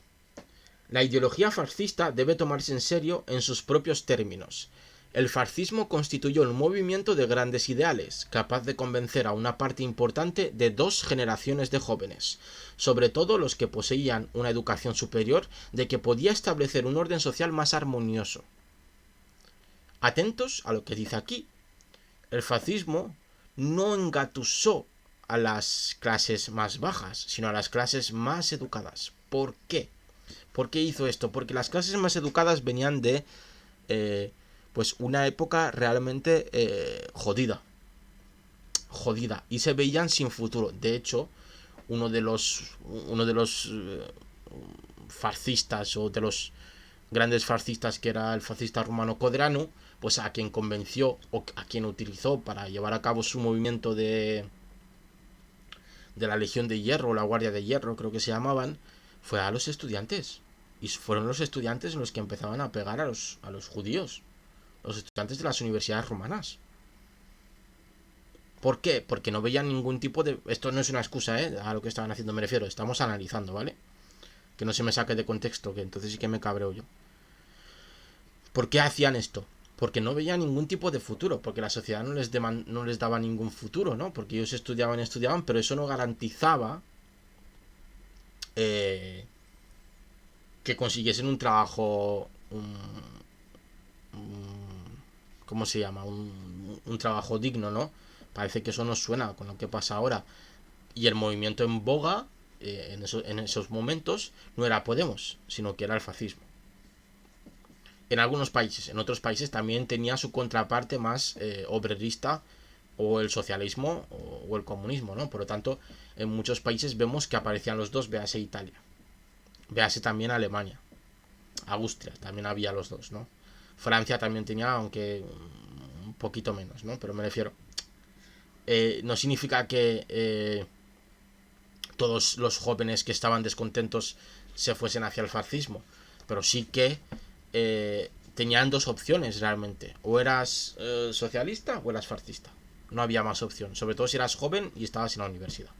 La ideología fascista debe tomarse en serio en sus propios términos. El fascismo constituyó un movimiento de grandes ideales, capaz de convencer a una parte importante de 2 generaciones de jóvenes, sobre todo los que poseían una educación superior, de que podía establecer un orden social más armonioso. Atentos a lo que dice aquí. El fascismo no engatusó a las clases más bajas, sino a las clases más educadas. ¿Por qué? ¿Por qué hizo esto? Porque las clases más educadas venían de pues una época realmente jodida y se veían sin futuro. De hecho, uno de los fascistas o de los grandes fascistas, que era el fascista rumano Codrano, pues a quien convenció o a quien utilizó para llevar a cabo su movimiento de la Legión de Hierro o la Guardia de Hierro, creo que se llamaban, fue a los estudiantes. Y fueron los estudiantes los que empezaban a pegar a los judíos, los estudiantes de las universidades romanas. ¿Por qué? Porque no veían ningún tipo de... Esto no es una excusa, a lo que estaban haciendo me refiero. Estamos analizando, ¿vale? Que no se me saque de contexto, que entonces sí que me cabreo yo. ¿Por qué hacían esto? Porque no veían ningún tipo de futuro, porque la sociedad no les daba ningún futuro, ¿no? Porque ellos estudiaban, pero eso no garantizaba que consiguiesen un trabajo... ¿Cómo se llama? Un trabajo digno, ¿no? Parece que eso nos suena con lo que pasa ahora. Y el movimiento en boga en esos momentos no era Podemos, sino que era el fascismo. En algunos países, en otros países también tenía su contraparte más obrerista, o el socialismo o el comunismo, ¿no? Por lo tanto, en muchos países vemos que aparecían los dos, véase Italia, véase también Alemania, Austria, también había los dos, ¿no? Francia también tenía, aunque un poquito menos, ¿no? Pero me refiero, no significa que todos los jóvenes que estaban descontentos se fuesen hacia el fascismo, pero sí que tenían dos opciones realmente: o eras socialista o eras fascista. No había más opción, sobre todo si eras joven y estabas en la universidad,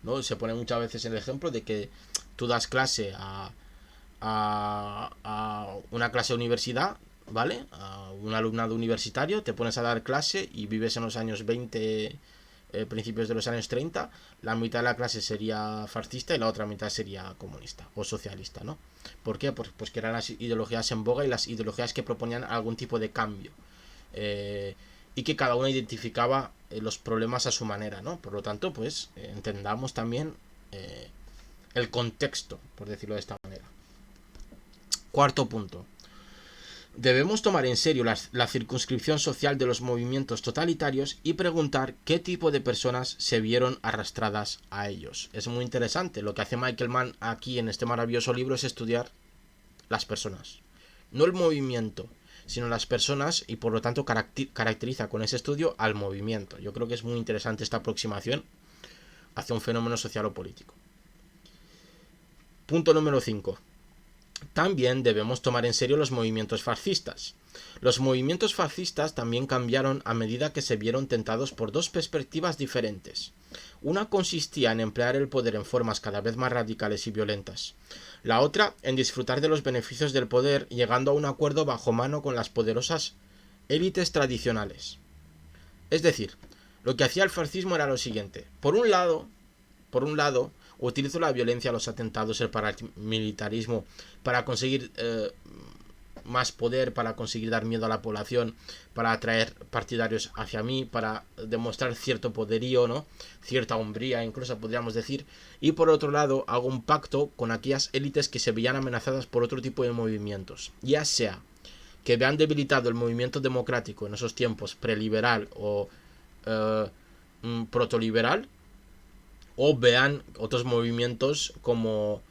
¿no? Se pone muchas veces el ejemplo de que tú das clase a una clase de universidad, ¿vale? A un alumnado universitario, te pones a dar clase y vives en los años 20, principios de los años 30, la mitad de la clase sería fascista y la otra mitad sería comunista o socialista, ¿no? ¿Por qué? Pues que eran las ideologías en boga y las ideologías que proponían algún tipo de cambio. Y que cada una identificaba los problemas a su manera, ¿no? Por lo tanto, pues entendamos también el contexto, por decirlo de esta manera. Cuarto punto. Debemos tomar en serio la circunscripción social de los movimientos totalitarios y preguntar qué tipo de personas se vieron arrastradas a ellos. Es muy interesante. Lo que hace Michael Mann aquí en este maravilloso libro es estudiar las personas. no el movimiento, sino las personas, y por lo tanto caracteriza con ese estudio al movimiento. Yo creo que es muy interesante esta aproximación hacia un fenómeno social o político. Punto número 5. También debemos tomar en serio los movimientos fascistas. Los movimientos fascistas también cambiaron a medida que se vieron tentados por dos perspectivas diferentes. Una consistía en emplear el poder en formas cada vez más radicales y violentas. La otra en disfrutar de los beneficios del poder, llegando a un acuerdo bajo mano con las poderosas élites tradicionales. Es decir, lo que hacía el fascismo era lo siguiente. Por un lado, utilizo la violencia, los atentados, el paramilitarismo para conseguir más poder, para conseguir dar miedo a la población, para atraer partidarios hacia mí, para demostrar cierto poderío, ¿no? Cierta hombría, incluso podríamos decir. Y por otro lado, hago un pacto con aquellas élites que se veían amenazadas por otro tipo de movimientos. Ya sea que vean debilitado el movimiento democrático en esos tiempos, preliberal o protoliberal, o vean otros movimientos como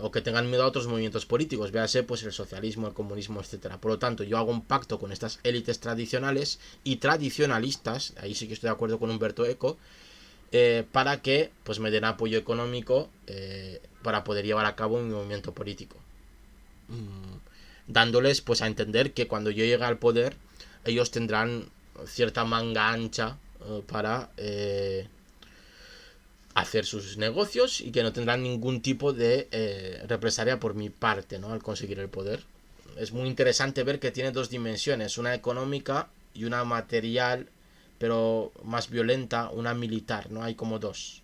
o que tengan miedo a otros movimientos políticos, véase pues el socialismo, el comunismo, etcétera. Por lo tanto, yo hago un pacto con estas élites tradicionales y tradicionalistas, ahí sí que estoy de acuerdo con Humberto Eco, para que pues me den apoyo económico para poder llevar a cabo un movimiento político, dándoles pues a entender que cuando yo llegue al poder ellos tendrán cierta manga ancha para hacer sus negocios y que no tendrán ningún tipo de represalia por mi parte, ¿no? Al conseguir el poder. Es muy interesante ver que tiene dos dimensiones, una económica y una material, pero más violenta, una militar, ¿no? Hay como dos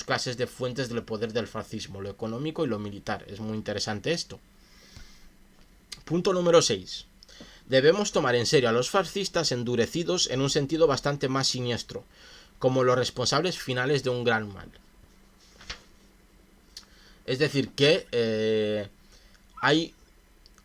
clases de fuentes del poder del fascismo, lo económico y lo militar. Es muy interesante esto. Punto número 6. Debemos tomar en serio a los fascistas endurecidos en un sentido bastante más siniestro, como los responsables finales de un gran mal. Es decir, que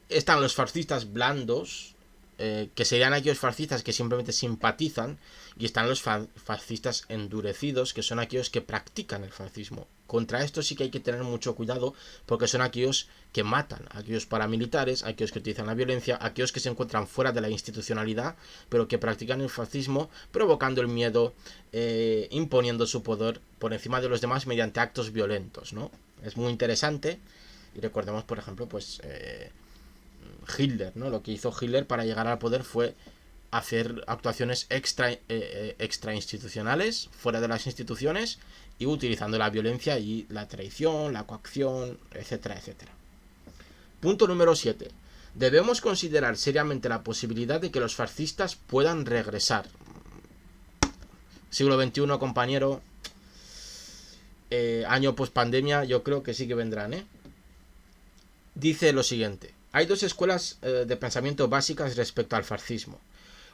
están los fascistas blandos, que serían aquellos fascistas que simplemente simpatizan, y están los fascistas endurecidos, que son aquellos que practican el fascismo. Contra esto sí que hay que tener mucho cuidado, porque son aquellos que matan, aquellos paramilitares, aquellos que utilizan la violencia, aquellos que se encuentran fuera de la institucionalidad, pero que practican el fascismo, provocando el miedo, imponiendo su poder por encima de los demás mediante actos violentos, ¿no? Es muy interesante, y recordemos, por ejemplo, pues Hitler, ¿no? Lo que hizo Hitler para llegar al poder fue hacer actuaciones extrainstitucionales, fuera de las instituciones, y utilizando la violencia y la traición, la coacción, etcétera, etcétera. Punto número 7. Debemos considerar seriamente la posibilidad de que los fascistas puedan regresar. Siglo XXI, compañero, año post pandemia, yo creo que sí que vendrán, ¿eh? Dice lo siguiente. Hay dos escuelas de pensamiento básicas respecto al fascismo.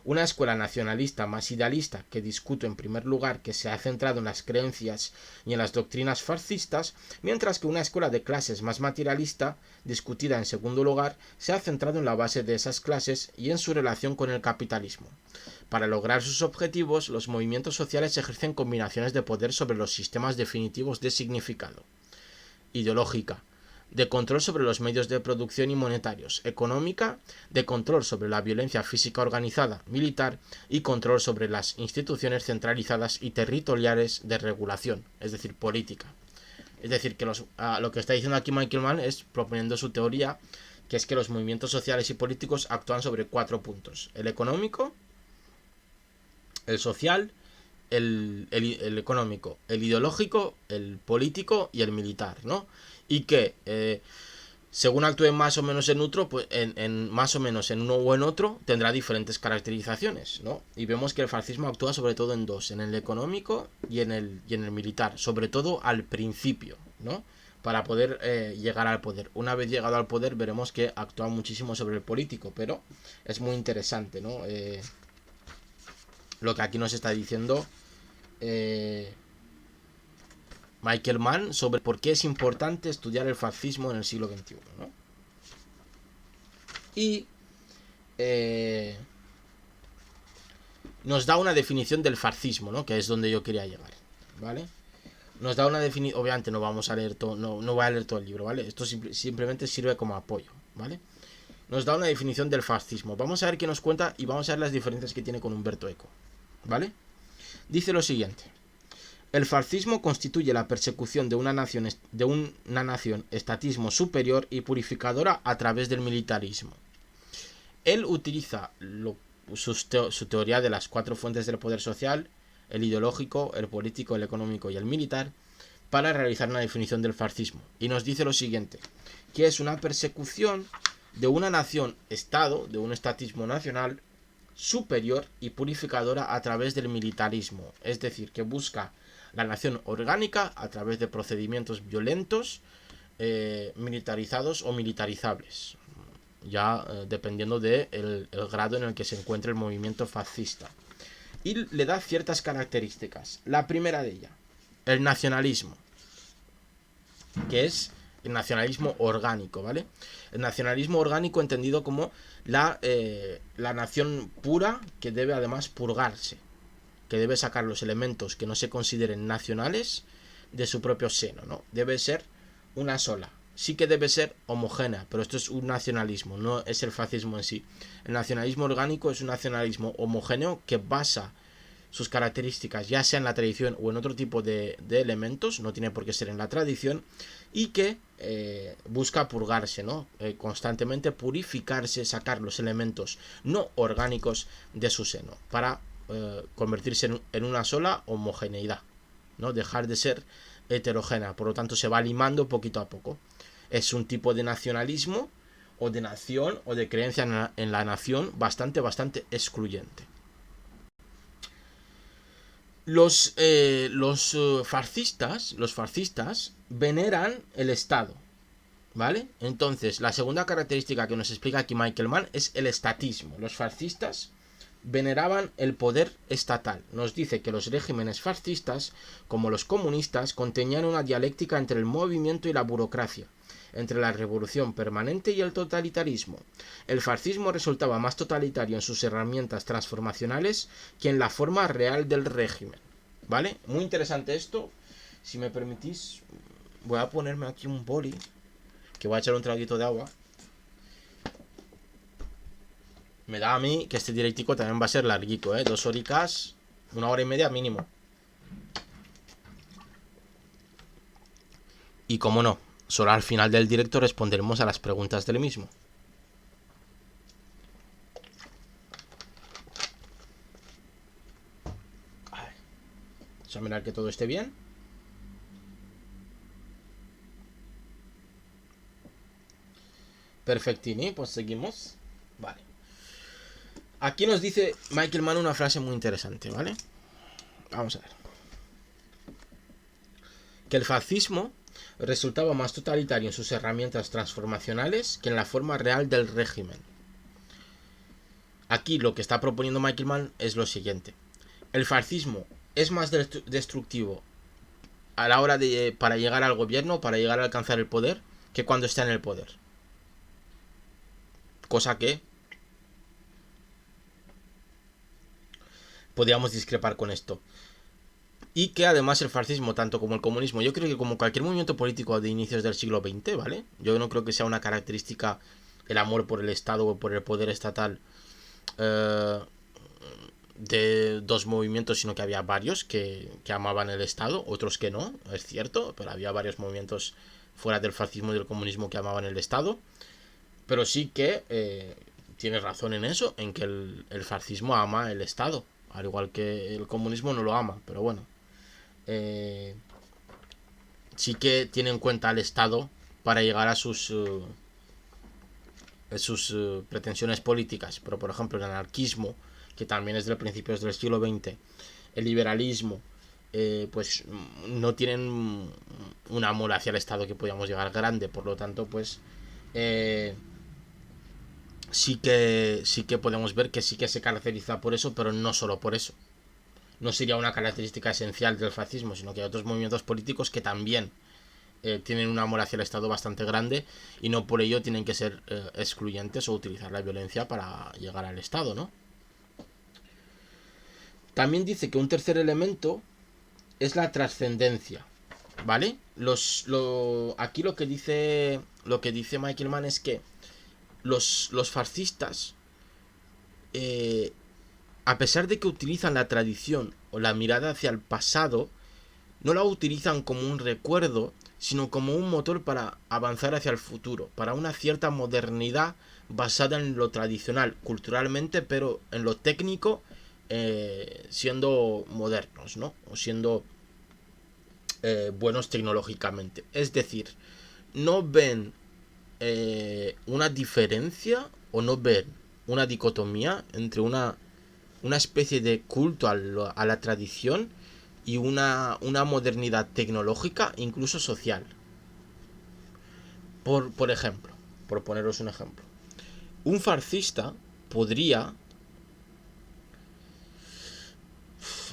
Una escuela nacionalista más idealista que discute en primer lugar que se ha centrado en las creencias y en las doctrinas fascistas, mientras que una escuela de clases más materialista, discutida en segundo lugar, se ha centrado en la base de esas clases y en su relación con el capitalismo. Para lograr sus objetivos, los movimientos sociales ejercen combinaciones de poder sobre los sistemas definitivos de significado, ideológica, de control sobre los medios de producción y monetarios, económica, de control sobre la violencia física organizada, militar, y control sobre las instituciones centralizadas y territoriales de regulación, es decir, política. Es decir, que lo que está diciendo aquí Michael Mann es proponiendo su teoría, que es que los movimientos sociales y políticos actúan sobre 4 puntos: el económico, el social, el económico, el ideológico, el político y el militar, ¿no? Y que según actúe más o menos en otro, pues más o menos en uno o en otro, tendrá diferentes caracterizaciones, ¿no? Y vemos que el fascismo actúa sobre todo en dos, en el económico y en el militar, sobre todo al principio, ¿no? Para poder llegar al poder. Una vez llegado al poder, veremos que actúa muchísimo sobre el político, pero es muy interesante, ¿no? Lo que aquí nos está diciendo Michael Mann sobre por qué es importante estudiar el fascismo en el siglo XXI, ¿no? Y nos da una definición del fascismo, ¿no? Que es donde yo quería llegar, ¿vale? Nos da una definición, obviamente no vamos a leer todo, no voy a leer todo el libro, ¿vale? Esto simplemente sirve como apoyo, ¿vale? nos da una definición del fascismo. Vamos a ver qué nos cuenta y vamos a ver las diferencias que tiene con Umberto Eco, ¿vale? Dice lo siguiente: el fascismo constituye la persecución de una nación estatismo superior y purificadora a través del militarismo. Él utiliza su teoría de las 4 fuentes del poder social, el ideológico, el político, el económico y el militar, para realizar una definición del fascismo. Y nos dice lo siguiente, que es una persecución de una nación-estado, de un estatismo nacional superior y purificadora a través del militarismo. Es decir, que busca la nación orgánica a través de procedimientos violentos, militarizados o militarizables, ya dependiendo del grado en el que se encuentre el movimiento fascista. Y le da ciertas características. La primera de ellas, el nacionalismo, que es el nacionalismo orgánico, ¿vale? El nacionalismo orgánico entendido como la nación pura, que debe además purgarse, que debe sacar los elementos que no se consideren nacionales de su propio seno, ¿no? Debe ser una sola. Sí que debe ser homogénea, pero esto es un nacionalismo, no es el fascismo en sí. El nacionalismo orgánico es un nacionalismo homogéneo que basa sus características ya sea en la tradición o en otro tipo de elementos, no tiene por qué ser en la tradición, y que busca purgarse, ¿no? Constantemente purificarse, sacar los elementos no orgánicos de su seno para convertirse en una sola homogeneidad, ¿no? Dejar de ser heterogénea, por lo tanto se va limando poquito a poco. Es un tipo de nacionalismo o de nación o de creencia en la nación bastante excluyente. Los fascistas veneran el Estado, ¿vale? Entonces, la segunda característica que nos explica aquí Michael Mann es el estatismo. Los fascistas veneraban el poder estatal. Nos dice que los regímenes fascistas, como los comunistas, contenían una dialéctica entre el movimiento y la burocracia, entre la revolución permanente y el totalitarismo. El fascismo resultaba más totalitario en sus herramientas transformacionales que en la forma real del régimen. ¿Vale? Muy interesante esto. Si me permitís, voy a ponerme aquí un boli, que voy a echar un traguito de agua. Me da a mí que este directico también va a ser larguito, 2 horicas, 1 hora y media mínimo. Y como no, solo al final del directo responderemos a las preguntas del mismo. Vamos a mirar que todo esté bien. Perfectini, pues seguimos. Vale. Aquí nos dice Michael Mann una frase muy interesante, ¿vale? Vamos a ver. Que el fascismo resultaba más totalitario en sus herramientas transformacionales que en la forma real del régimen. Aquí lo que está proponiendo Michael Mann es lo siguiente. El fascismo es más destructivo a la hora de para llegar al gobierno, para llegar a alcanzar el poder, que cuando está en el poder. Cosa que podríamos discrepar con esto. Y que además el fascismo, tanto como el comunismo, yo creo que como cualquier movimiento político de inicios del siglo XX, ¿vale? Yo no creo que sea una característica el amor por el Estado o por el poder estatal de 2 movimientos, sino que había varios que amaban el Estado, otros que no, es cierto, pero había varios movimientos fuera del fascismo y del comunismo que amaban el Estado. Pero sí que tienes razón en eso, en que el fascismo ama el Estado, al igual que el comunismo no lo ama, pero bueno. Sí que tiene en cuenta al Estado para llegar a sus pretensiones políticas. Pero por ejemplo el anarquismo, que también es de principios del siglo XX, el liberalismo, pues no tienen un amor hacia el Estado que podamos llegar grande. Por lo tanto, pues sí que podemos ver que sí que se caracteriza por eso, pero no solo por eso. No sería una característica esencial del fascismo, sino que hay otros movimientos políticos que también tienen un amor hacia el Estado bastante grande y no por ello tienen que ser excluyentes o utilizar la violencia para llegar al Estado, ¿no? También dice que un tercer elemento es la trascendencia, ¿vale? Aquí lo que dice Michael Mann es que los fascistas, eh, a pesar de que utilizan la tradición o la mirada hacia el pasado, no la utilizan como un recuerdo, sino como un motor para avanzar hacia el futuro, para una cierta modernidad basada en lo tradicional, culturalmente, pero en lo técnico, siendo modernos, ¿no? O siendo buenos tecnológicamente. Es decir, no ven una diferencia o no ven una dicotomía entre una especie de culto a la tradición y una modernidad tecnológica, incluso social. Por ejemplo, por poneros un ejemplo, un fascista podría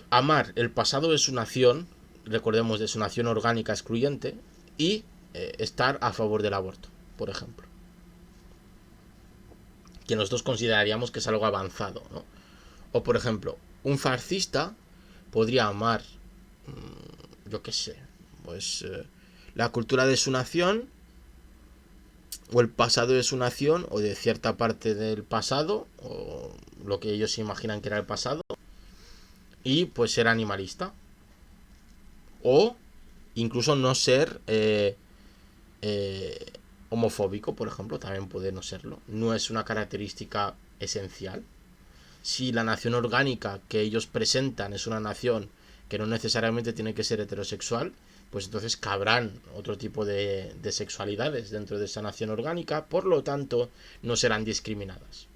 amar el pasado de su nación, recordemos de su nación orgánica excluyente, y estar a favor del aborto, por ejemplo. Que nosotros consideraríamos que es algo avanzado, ¿no? O por ejemplo, un fascista podría amar, yo qué sé, pues la cultura de su nación, o el pasado de su nación, o de cierta parte del pasado, o lo que ellos imaginan que era el pasado, y pues ser animalista. O incluso no ser eh, homofóbico, por ejemplo, también puede no serlo. No es una característica esencial. Si la nación orgánica que ellos presentan es una nación que no necesariamente tiene que ser heterosexual, pues entonces cabrán otro tipo de sexualidades dentro de esa nación orgánica, por lo tanto no serán discriminadas.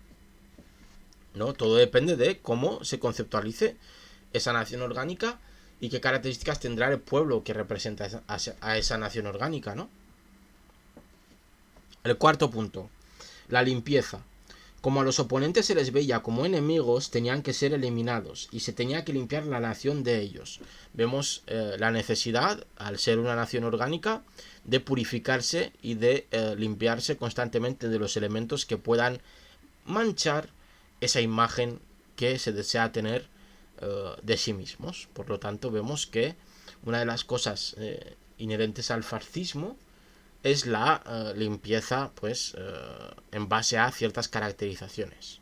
¿No? Todo depende de cómo se conceptualice esa nación orgánica y qué características tendrá el pueblo que representa a esa nación orgánica, ¿no? El cuarto punto, la limpieza. Como a los oponentes se les veía como enemigos, tenían que ser eliminados y se tenía que limpiar la nación de ellos. Vemos la necesidad, al ser una nación orgánica, de purificarse y de limpiarse constantemente de los elementos que puedan manchar esa imagen que se desea tener de sí mismos. Por lo tanto, vemos que una de las cosas inherentes al fascismo es la limpieza, pues, en base a ciertas caracterizaciones.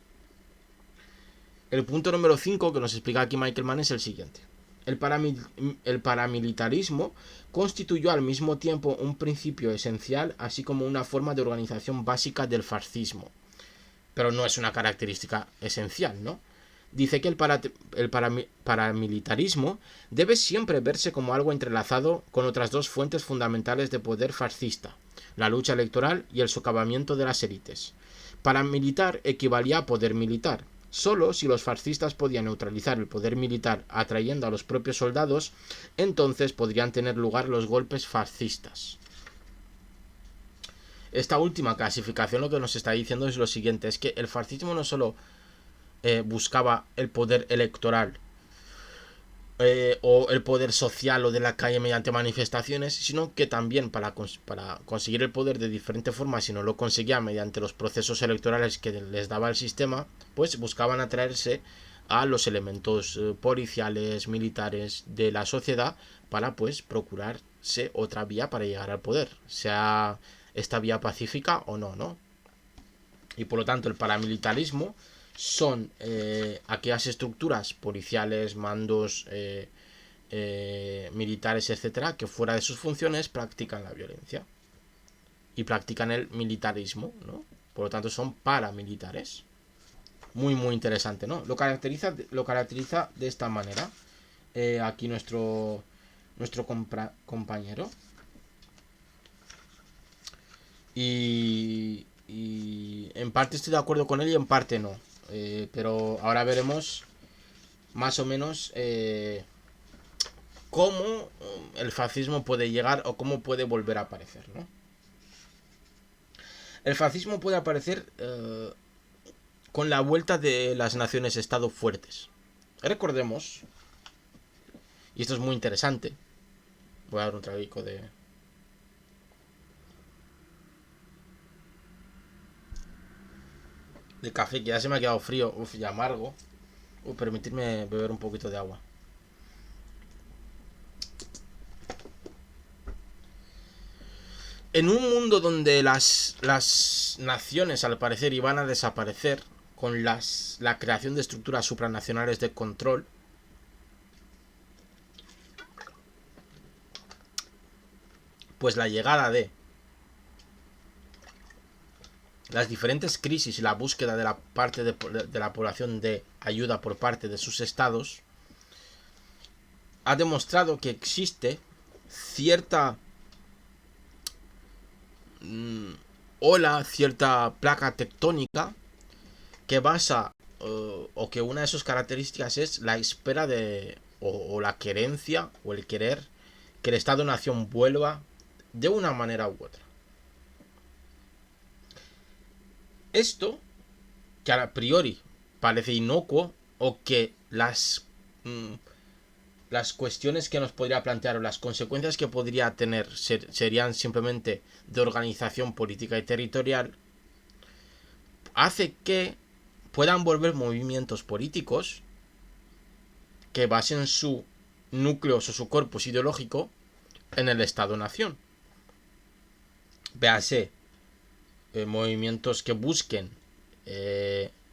El punto número 5 que nos explica aquí Michael Mann es el siguiente. El paramilitarismo constituyó al mismo tiempo un principio esencial, así como una forma de organización básica del fascismo. Pero no es una característica esencial, ¿no? Dice que paramilitarismo debe siempre verse como algo entrelazado con otras dos fuentes fundamentales de poder fascista, la lucha electoral y el socavamiento de las élites. Paramilitar equivalía a poder militar. Solo si los fascistas podían neutralizar el poder militar atrayendo a los propios soldados, entonces podrían tener lugar los golpes fascistas. Esta última clasificación lo que nos está diciendo es lo siguiente, es que el fascismo no solo buscaba el poder electoral o el poder social o de la calle mediante manifestaciones, sino que también para conseguir el poder de diferente forma, si no lo conseguía mediante los procesos electorales que les daba el sistema, pues buscaban atraerse a los elementos policiales, militares de la sociedad para pues procurarse otra vía para llegar al poder, sea esta vía pacífica o no, ¿no? Y por lo tanto el paramilitarismo son aquellas estructuras policiales, mandos militares, etcétera, que fuera de sus funciones practican la violencia y practican el militarismo, ¿no? Por lo tanto son paramilitares. Muy muy interesante, ¿no? Lo caracteriza de esta manera aquí nuestro compañero. Y en parte estoy de acuerdo con él y en parte no. Pero ahora veremos más o menos cómo el fascismo puede llegar o cómo puede volver a aparecer, ¿no? El fascismo puede aparecer con la vuelta de las naciones-estado fuertes. Recordemos, y esto es muy interesante, voy a dar un traguico de café que ya se me ha quedado frío, y amargo. Permitirme beber un poquito de agua. En un mundo donde las naciones al parecer iban a desaparecer con la creación de estructuras supranacionales de control, pues la llegada de las diferentes crisis y la búsqueda de la parte de la población de ayuda por parte de sus estados ha demostrado que existe cierta ola, cierta placa tectónica que basa o que una de sus características es la espera de o la querencia o el querer que el Estado-nación vuelva de una manera u otra. Esto, que a priori parece inocuo o que las cuestiones que nos podría plantear o las consecuencias que podría tener serían simplemente de organización política y territorial, hace que puedan volver movimientos políticos que basen su núcleo o su corpus ideológico en el Estado-nación. Véase movimientos que busquen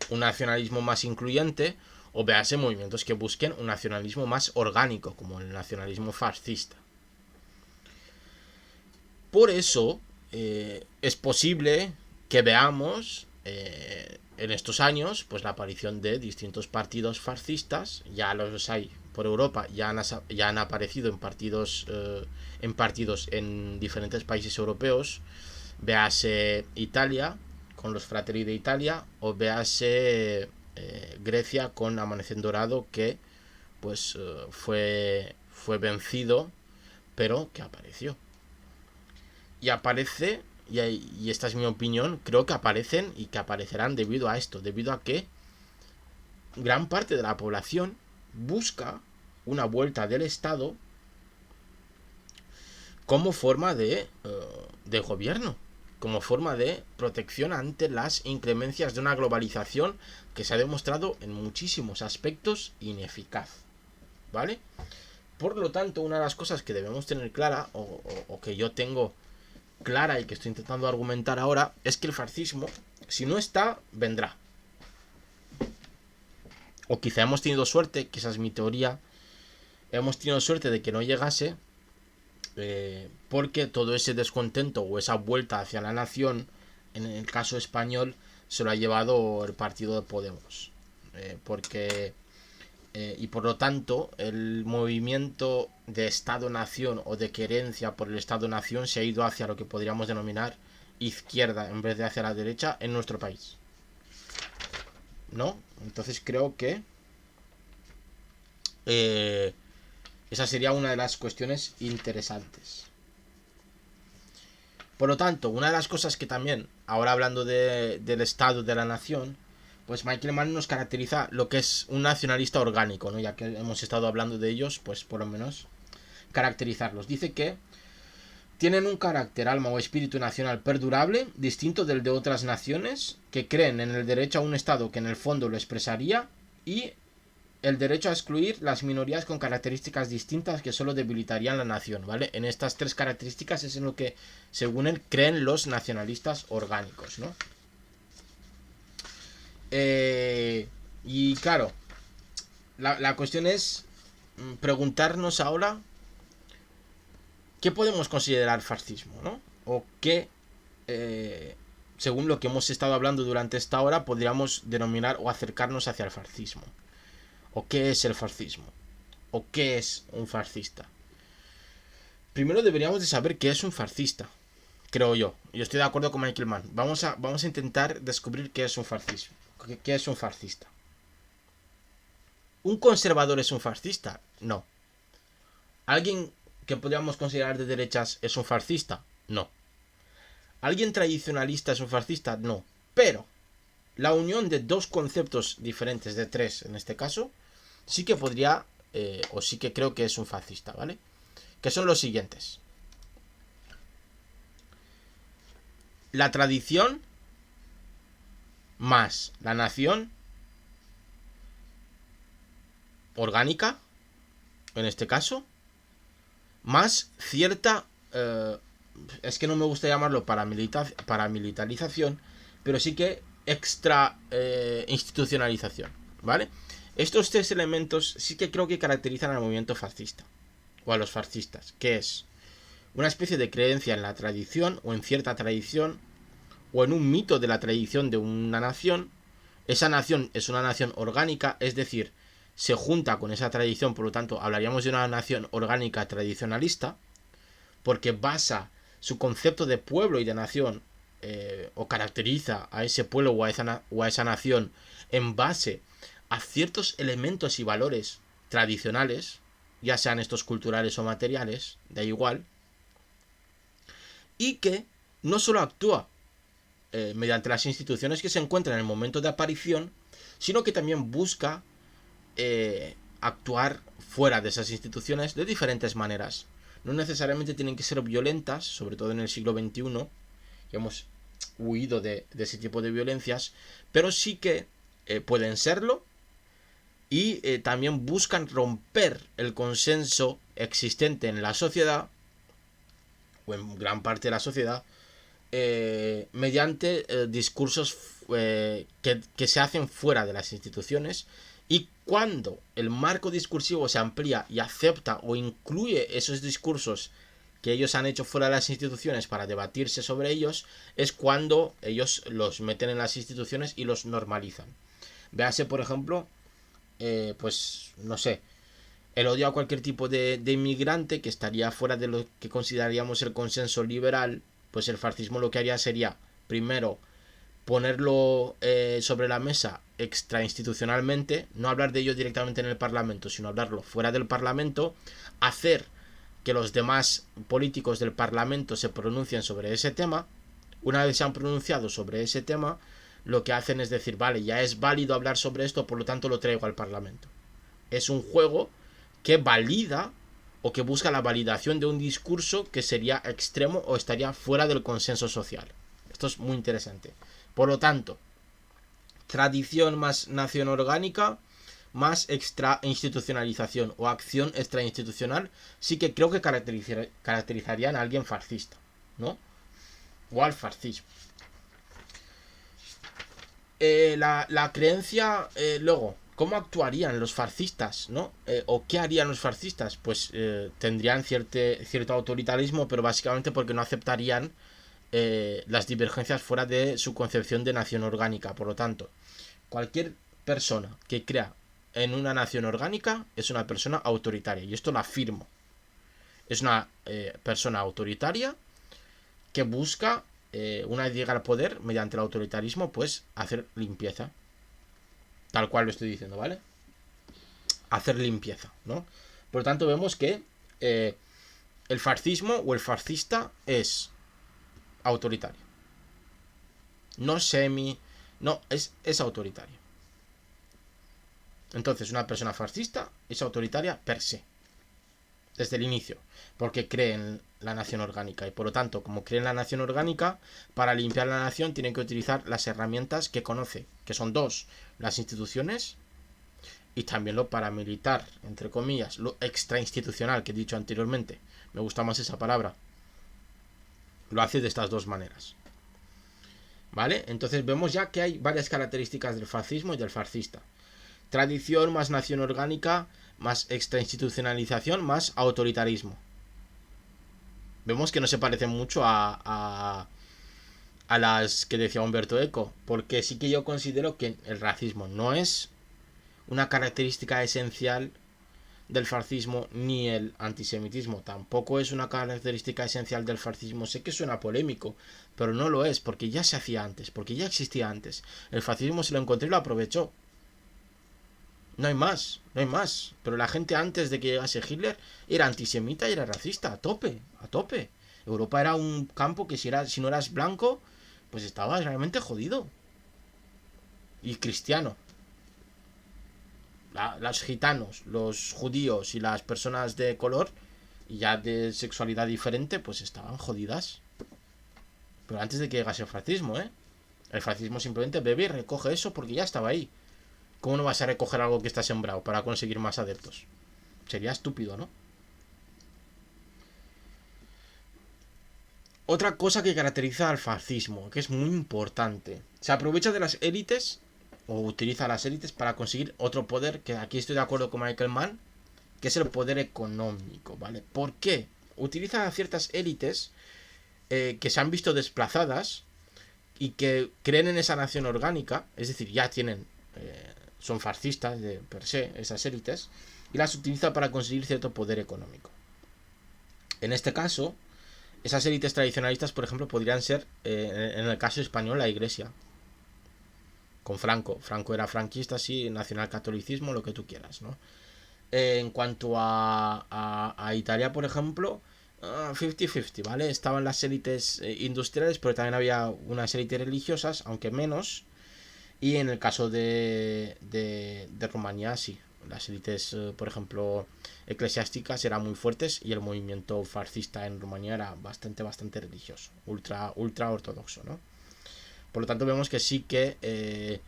un nacionalismo más incluyente, o véase movimientos que busquen un nacionalismo más orgánico, como el nacionalismo fascista. Por eso es posible que veamos en estos años pues la aparición de distintos partidos fascistas. Ya los hay por Europa, ya han aparecido en partidos en diferentes países europeos. Véase Italia con los Fratelli de Italia, o véase Grecia con Amanecer Dorado, que pues fue vencido, pero que apareció. Y aparece, y esta es mi opinión, creo que aparecen y que aparecerán debido a esto, debido a que gran parte de la población busca una vuelta del Estado como forma de gobierno, como forma de protección ante las inclemencias de una globalización que se ha demostrado en muchísimos aspectos ineficaz, ¿vale? Por lo tanto, una de las cosas que debemos tener clara, o que yo tengo clara y que estoy intentando argumentar ahora, es que el fascismo, si no está, vendrá. O quizá hemos tenido suerte, que esa es mi teoría, hemos tenido suerte de que no llegase, porque todo ese descontento o esa vuelta hacia la nación, en el caso español, se lo ha llevado el partido de Podemos. Y por lo tanto, el movimiento de Estado-Nación o de querencia por el Estado-Nación se ha ido hacia lo que podríamos denominar izquierda en vez de hacia la derecha en nuestro país, ¿no? Entonces creo que esa sería una de las cuestiones interesantes. Por lo tanto, una de las cosas que también, ahora hablando del Estado, de la nación, pues Michael Mann nos caracteriza lo que es un nacionalista orgánico, ¿no? Ya que hemos estado hablando de ellos, pues por lo menos caracterizarlos. Dice que tienen un carácter, alma o espíritu nacional perdurable, distinto del de otras naciones, que creen en el derecho a un Estado que en el fondo lo expresaría, y el derecho a excluir las minorías con características distintas que solo debilitarían la nación, ¿vale? En estas tres características es en lo que, según él, creen los nacionalistas orgánicos, ¿no? Y claro, la cuestión es preguntarnos ahora qué podemos considerar fascismo, ¿no? O qué, según lo que hemos estado hablando durante esta hora, podríamos denominar o acercarnos hacia el fascismo. ¿O qué es el fascismo? ¿O qué es un fascista? Primero deberíamos de saber qué es un fascista, creo yo. Yo estoy de acuerdo con Michael Mann. Vamos a intentar descubrir qué es un fascismo. ¿Qué es un fascista? ¿Un conservador es un fascista? No. ¿Alguien que podríamos considerar de derechas es un fascista? No. ¿Alguien tradicionalista es un fascista? No. Pero la unión de dos conceptos diferentes, de tres en este caso, sí que podría, o sí que creo que es un fascista, ¿vale? Que son los siguientes. La tradición más la nación orgánica, en este caso, más cierta es que no me gusta llamarlo paramilitarización, pero sí que extra institucionalización, ¿vale? Estos tres elementos sí que creo que caracterizan al movimiento fascista, o a los fascistas, que es una especie de creencia en la tradición, o en cierta tradición, o en un mito de la tradición de una nación. Esa nación es una nación orgánica, es decir, se junta con esa tradición, por lo tanto, hablaríamos de una nación orgánica tradicionalista, porque basa su concepto de pueblo y de nación, o caracteriza a ese pueblo o a esa nación en base a ciertos elementos y valores tradicionales, ya sean estos culturales o materiales, da igual, y que no solo actúa mediante las instituciones que se encuentran en el momento de aparición, sino que también busca actuar fuera de esas instituciones de diferentes maneras. No necesariamente tienen que ser violentas, sobre todo en el siglo XXI, que hemos huido de ese tipo de violencias, pero sí que pueden serlo, y también buscan romper el consenso existente en la sociedad, o en gran parte de la sociedad, mediante discursos que se hacen fuera de las instituciones. Y cuando el marco discursivo se amplía y acepta o incluye esos discursos que ellos han hecho fuera de las instituciones para debatirse sobre ellos, es cuando ellos los meten en las instituciones y los normalizan. Véase, por ejemplo, pues no sé, el odio a cualquier tipo de inmigrante que estaría fuera de lo que consideraríamos el consenso liberal. Pues el fascismo lo que haría sería, primero, ponerlo sobre la mesa extrainstitucionalmente, no hablar de ello directamente en el Parlamento, sino hablarlo fuera del Parlamento, hacer que los demás políticos del Parlamento se pronuncien sobre ese tema. Una vez se han pronunciado sobre ese tema, lo que hacen es decir, vale, ya es válido hablar sobre esto, por lo tanto lo traigo al Parlamento. Es un juego que valida o que busca la validación de un discurso que sería extremo o estaría fuera del consenso social. Esto es muy interesante. Por lo tanto, tradición más nación orgánica más extrainstitucionalización o acción extrainstitucional sí que creo que caracterizarían a alguien fascista, ¿no? O al fascismo. La creencia, luego, ¿cómo actuarían los fascistas, no? ¿O qué harían los fascistas? Pues tendrían cierto autoritarismo, pero básicamente porque no aceptarían las divergencias fuera de su concepción de nación orgánica. Por lo tanto, cualquier persona que crea en una nación orgánica es una persona autoritaria. Y esto lo afirmo. Es una persona autoritaria que busca, una vez llega al poder, mediante el autoritarismo, pues hacer limpieza. Tal cual lo estoy diciendo, ¿vale? Hacer limpieza, ¿no? Por lo tanto, vemos que el fascismo o el fascista es autoritario. No semi... No, es autoritario. Entonces, una persona fascista es autoritaria per se. Desde el inicio. Porque cree en la nación orgánica. Y por lo tanto, como cree en la nación orgánica, para limpiar la nación tienen que utilizar las herramientas que conoce. Que son dos. Las instituciones y también lo paramilitar, entre comillas. Lo extrainstitucional que he dicho anteriormente. Me gusta más esa palabra. Lo hace de estas dos maneras. ¿Vale? Entonces vemos ya que hay varias características del fascismo y del fascista. Tradición más nación orgánica, más extrainstitucionalización, más autoritarismo. Vemos que no se parecen mucho a las que decía Humberto Eco, porque sí que yo considero que el racismo no es una característica esencial del fascismo, ni el antisemitismo tampoco es una característica esencial del fascismo. Sé que suena polémico, pero no lo es, porque ya se hacía antes, porque ya existía antes. El fascismo se lo encontró y lo aprovechó. No hay más, no hay más. Pero la gente antes de que llegase Hitler era antisemita y era racista, a tope, a tope. Europa era un campo que si no eras blanco, pues estabas realmente jodido. Y cristiano. Los gitanos, los judíos y las personas de color y ya de sexualidad diferente, pues estaban jodidas. Pero antes de que llegase el fascismo, ¿eh? El fascismo simplemente bebe y recoge eso porque ya estaba ahí. ¿Cómo no vas a recoger algo que está sembrado para conseguir más adeptos? Sería estúpido, ¿no? Otra cosa que caracteriza al fascismo, que es muy importante. Se aprovecha de las élites, o utiliza las élites para conseguir otro poder, que aquí estoy de acuerdo con Michael Mann, que es el poder económico, ¿vale? ¿Por qué? Utiliza a ciertas élites que se han visto desplazadas y que creen en esa nación orgánica, es decir, ya tienen, son fascistas de per se, esas élites, y las utiliza para conseguir cierto poder económico. En este caso, esas élites tradicionalistas, por ejemplo, podrían ser, en el caso español, la Iglesia. Con Franco. Franco era franquista, sí, nacionalcatolicismo, lo que tú quieras, ¿no? En cuanto a Italia, por ejemplo, 50-50, ¿vale? Estaban las élites industriales, pero también había unas élites religiosas, aunque menos. Y en el caso de Rumanía, sí. Las élites, por ejemplo, eclesiásticas eran muy fuertes y el movimiento fascista en Rumanía era bastante religioso, ultra ortodoxo, ¿no? Por lo tanto, vemos que sí que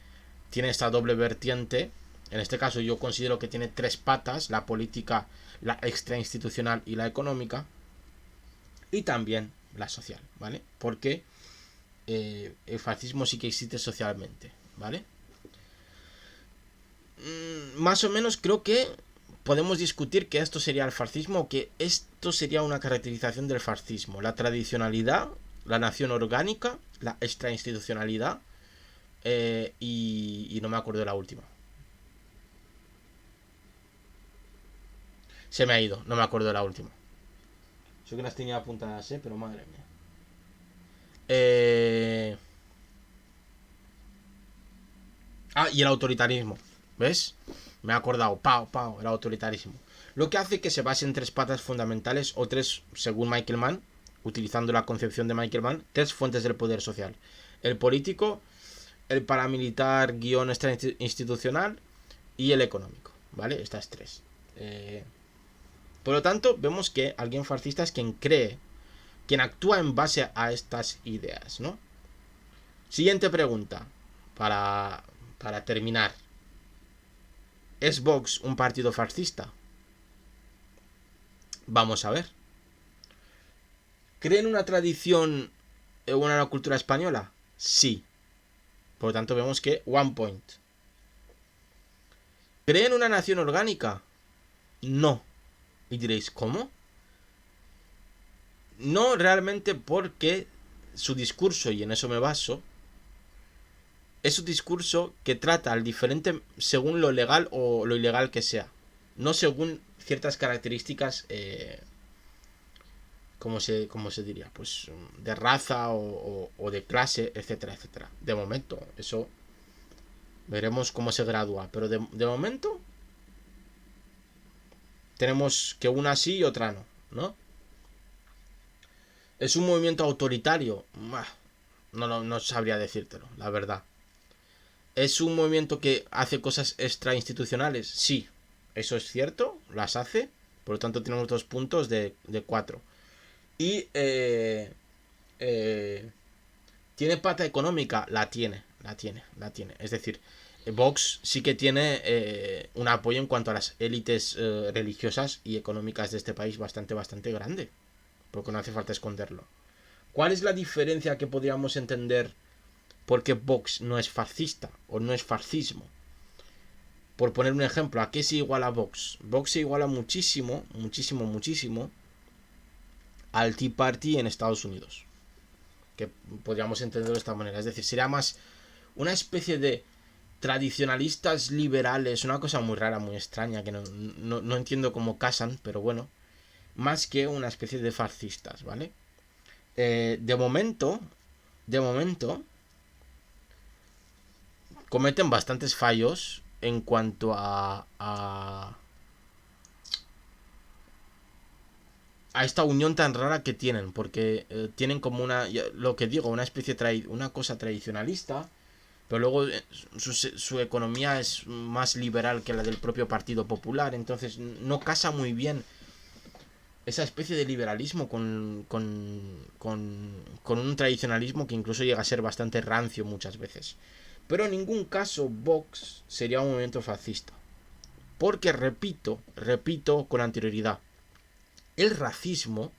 tiene esta doble vertiente. En este caso, yo considero que tiene tres patas: la política, la extrainstitucional y la económica. Y también la social, ¿vale? Porque el fascismo sí que existe socialmente, ¿vale? Más o menos creo que podemos discutir que esto sería el fascismo o que esto sería una caracterización del fascismo: la tradicionalidad, la nación orgánica, la extrainstitucionalidad y no me acuerdo de la última. Se me ha ido, no me acuerdo de la última. Yo que las tenía apuntadas, pero madre mía. Y el autoritarismo. ¿Ves? Me he acordado. El autoritarismo. Lo que hace que se base en tres patas fundamentales, o tres, según Michael Mann, utilizando la concepción de Michael Mann, tres fuentes del poder social: el político, el paramilitar guión institucional y el económico, ¿vale? Estas tres. Por lo tanto, vemos que alguien fascista es quien cree, quien actúa en base a estas ideas, ¿no? Siguiente pregunta, para terminar. ¿Es Vox un partido fascista? Vamos a ver. ¿Cree en una tradición o una cultura española? Sí. Por lo tanto, vemos que one point. ¿Cree en una nación orgánica? No. Y diréis, ¿cómo? No realmente, porque su discurso, y en eso me baso, es un discurso que trata al diferente según lo legal o lo ilegal que sea. No según ciertas características, ¿cómo se diría? Pues de raza o de clase, etcétera, etcétera. De momento, eso veremos cómo se gradúa. Pero de momento tenemos que una sí y otra no, ¿no? ¿Es un movimiento autoritario? No sabría decírtelo, la verdad. ¿Es un movimiento que hace cosas extrainstitucionales? Sí, eso es cierto, las hace. Por lo tanto, tenemos 2 puntos de 4. Y ¿tiene pata económica? La tiene. Es decir, Vox sí que tiene un apoyo en cuanto a las élites religiosas y económicas de este país bastante grande. Porque no hace falta esconderlo. ¿Cuál es la diferencia que podríamos entender porque Vox no es fascista o no es fascismo? Por poner un ejemplo, ¿a qué se iguala Vox? Vox se iguala muchísimo al Tea Party en Estados Unidos. Que podríamos entenderlo de esta manera. Es decir, sería más una especie de tradicionalistas liberales, una cosa muy rara, muy extraña, que no entiendo cómo casan, pero bueno, más que una especie de fascistas, ¿vale? De momento, cometen bastantes fallos en cuanto a esta unión tan rara que tienen, porque tienen como lo que digo, una especie una cosa tradicionalista, pero luego su economía es más liberal que la del propio Partido Popular, entonces no casa muy bien esa especie de liberalismo con un tradicionalismo que incluso llega a ser bastante rancio muchas veces. Pero en ningún caso Vox sería un movimiento fascista. Porque repito con anterioridad, el racismo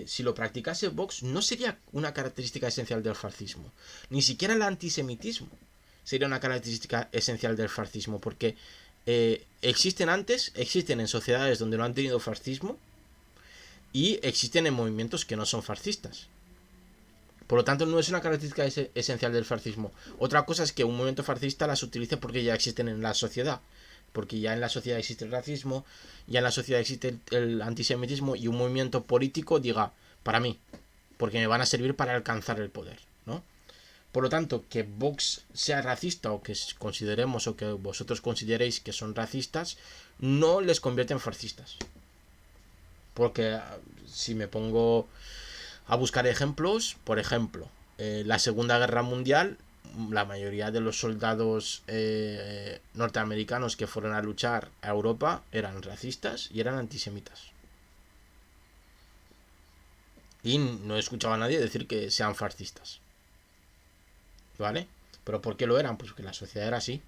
si lo practicase Vox, no sería una característica esencial del fascismo. Ni siquiera el antisemitismo sería una característica esencial del fascismo, porque existen en sociedades donde no han tenido fascismo, y existen en movimientos que no son fascistas. Por lo tanto, no es una característica esencial del fascismo. Otra cosa es que un movimiento fascista las utilice porque ya existen en la sociedad. Porque ya en la sociedad existe el racismo, ya en la sociedad existe el antisemitismo, y un movimiento político diga, para mí, porque me van a servir para alcanzar el poder, ¿no? Por lo tanto, que Vox sea racista, o que consideremos, o que vosotros consideréis que son racistas, no les convierte en fascistas. Porque si me pongo a buscar ejemplos, por ejemplo, la Segunda Guerra Mundial, la mayoría de los soldados norteamericanos que fueron a luchar a Europa eran racistas y eran antisemitas. Y no he escuchado a nadie decir que sean fascistas. ¿Vale? ¿Pero por qué lo eran? Pues porque la sociedad era así.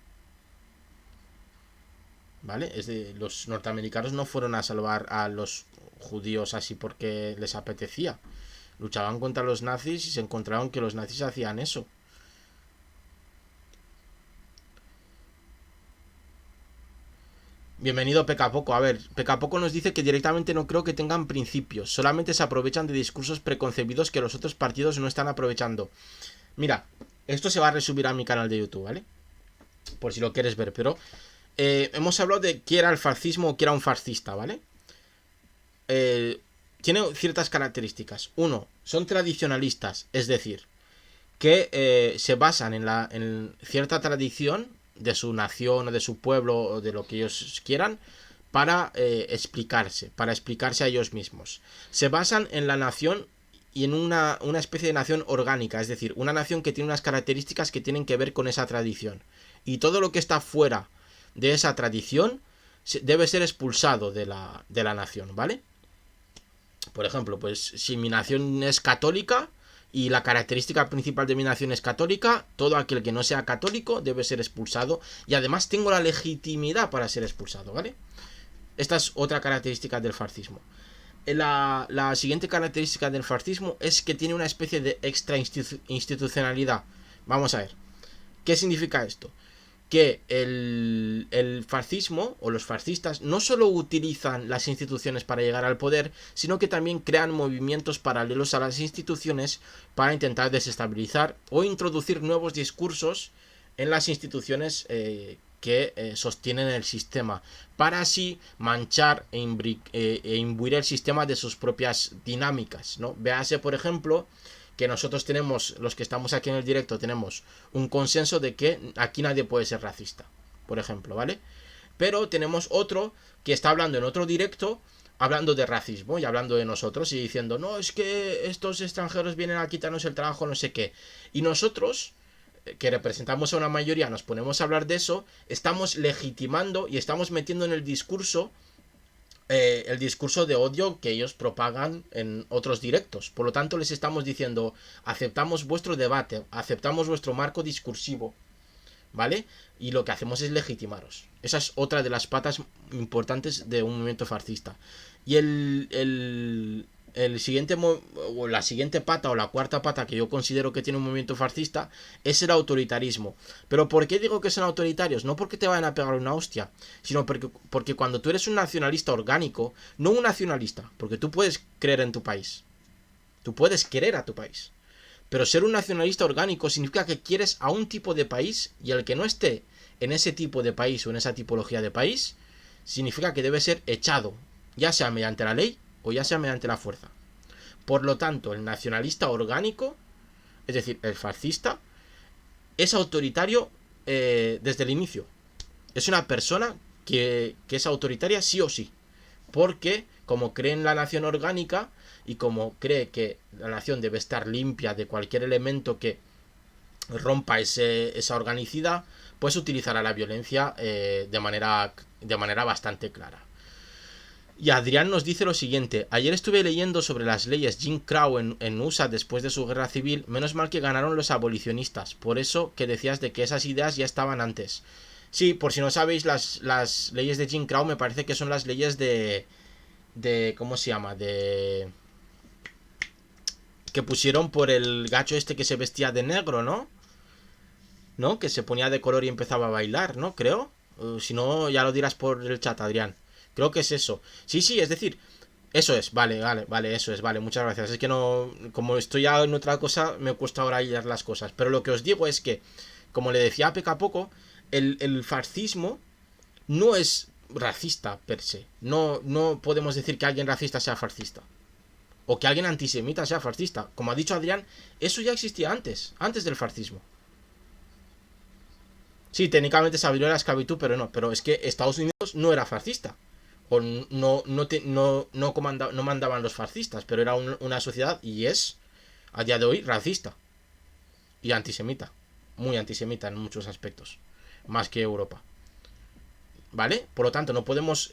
¿Vale? Los norteamericanos no fueron a salvar a los judíos así porque les apetecía. Luchaban contra los nazis y se encontraron que los nazis hacían eso. Bienvenido Pecapoco. A ver, Pecapoco nos dice que directamente no creo que tengan principios. Solamente se aprovechan de discursos preconcebidos que los otros partidos no están aprovechando. Mira, esto se va a resumir a mi canal de YouTube, ¿vale? Por si lo quieres ver, pero hemos hablado de qué era el fascismo o qué era un fascista, ¿vale? Tiene ciertas características. Uno, son tradicionalistas, es decir, que se basan en cierta tradición de su nación o de su pueblo o de lo que ellos quieran para explicarse a ellos mismos. Se basan en la nación y en una especie de nación orgánica, es decir, una nación que tiene unas características que tienen que ver con esa tradición. Y todo lo que está fuera de esa tradición debe ser expulsado de la nación, ¿vale? Por ejemplo, pues si mi nación es católica y la característica principal de mi nación es católica, todo aquel que no sea católico debe ser expulsado, y además tengo la legitimidad para ser expulsado, ¿vale? Esta es otra característica del fascismo. La siguiente característica del fascismo es que tiene una especie de extra institucionalidad. Vamos a ver. ¿Qué significa esto? Que el fascismo o los fascistas no solo utilizan las instituciones para llegar al poder, sino que también crean movimientos paralelos a las instituciones para intentar desestabilizar o introducir nuevos discursos en las instituciones que sostienen el sistema, para así manchar e imbuir el sistema de sus propias dinámicas, ¿no? Véase, por ejemplo, que nosotros tenemos, los que estamos aquí en el directo, tenemos un consenso de que aquí nadie puede ser racista, por ejemplo, ¿vale? Pero tenemos otro que está hablando en otro directo, hablando de racismo y hablando de nosotros y diciendo, no, es que estos extranjeros vienen a quitarnos el trabajo, no sé qué. Y nosotros, que representamos a una mayoría, nos ponemos a hablar de eso, estamos legitimando y estamos metiendo en el discurso de odio que ellos propagan en otros directos. Por lo tanto, les estamos diciendo, aceptamos vuestro debate, aceptamos vuestro marco discursivo, ¿vale? Y lo que hacemos es legitimaros. Esa es otra de las patas importantes de un movimiento fascista. Y el siguiente, o la siguiente pata, o la cuarta pata que yo considero que tiene un movimiento fascista, es el autoritarismo. Pero ¿por qué digo que son autoritarios? No porque te vayan a pegar una hostia, sino porque cuando tú eres un nacionalista orgánico, no un nacionalista, porque tú puedes creer en tu país, tú puedes querer a tu país, pero ser un nacionalista orgánico significa que quieres a un tipo de país, y el que no esté en ese tipo de país o en esa tipología de país, significa que debe ser echado, ya sea mediante la ley o ya sea mediante la fuerza. Por lo tanto, el nacionalista orgánico, es decir, el fascista, es autoritario desde el inicio. Es una persona que es autoritaria sí o sí. Porque, como cree en la nación orgánica y como cree que la nación debe estar limpia de cualquier elemento que rompa esa organicidad, pues utilizará la violencia de manera bastante clara. Y Adrián nos dice lo siguiente: ayer estuve leyendo sobre las leyes Jim Crow en USA después de su guerra civil. Menos mal que ganaron los abolicionistas. Por eso que decías de que esas ideas ya estaban antes. Sí, por si no sabéis, las leyes de Jim Crow me parece que son las leyes de ¿cómo se llama? que pusieron por el gacho este que se vestía de negro, ¿no? ¿No? Que se ponía de color y empezaba a bailar, ¿no? Creo. Si no, ya lo dirás por el chat, Adrián. Creo que es eso. Sí, sí, es decir, eso es, vale, vale, vale, eso es, vale, muchas gracias. Es que no, como estoy ya en otra cosa, me cuesta ahora hillar las cosas. Pero lo que os digo es que, como le decía a Peca poco, el fascismo no es racista per se. No, no podemos decir que alguien racista sea fascista. O que alguien antisemita sea fascista. Como ha dicho Adrián, eso ya existía antes del fascismo. Sí, técnicamente se abrió la esclavitud, pero no. Pero es que Estados Unidos no era fascista. O no mandaban los fascistas, pero era una sociedad y es, a día de hoy, racista y antisemita. Muy antisemita en muchos aspectos. Más que Europa. ¿Vale? Por lo tanto, no podemos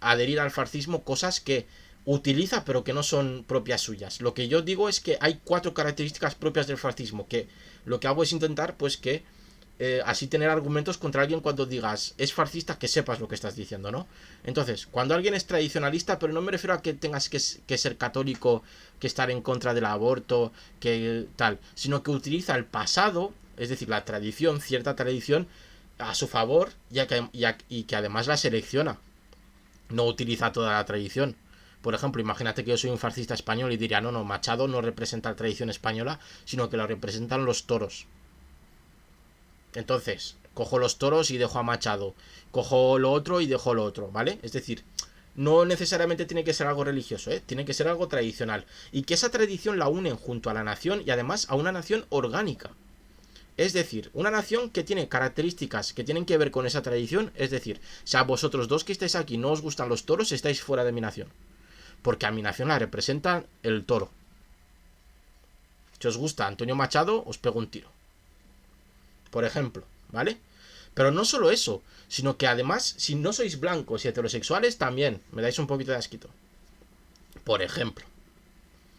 adherir al fascismo cosas que utiliza pero que no son propias suyas. Lo que yo digo es que hay 4 características propias del fascismo, que lo que hago es intentar pues que así tener argumentos contra alguien cuando digas es fascista, que sepas lo que estás diciendo, ¿no? Entonces, cuando alguien es tradicionalista, pero no me refiero a que tengas que ser católico, que estar en contra del aborto, que tal, sino que utiliza el pasado, es decir, la tradición, cierta tradición, a su favor y que además la selecciona. No utiliza toda la tradición. Por ejemplo, imagínate que yo soy un fascista español y diría, no, no, Machado no representa la tradición española, sino que la representan los toros. Entonces, cojo los toros y dejo a Machado. Cojo lo otro y dejo lo otro, ¿vale? Es decir, no necesariamente tiene que ser algo religioso, ¿eh? Tiene que ser algo tradicional. Y que esa tradición la unen junto a la nación y además a una nación orgánica. Es decir, una nación que tiene características que tienen que ver con esa tradición. Es decir, si a vosotros dos que estáis aquí no os gustan los toros, estáis fuera de mi nación. Porque a mi nación la representa el toro. Si os gusta Antonio Machado, os pego un tiro. Por ejemplo, ¿vale? Pero no solo eso, sino que además, si no sois blancos y heterosexuales, también me dais un poquito de asquito. Por ejemplo.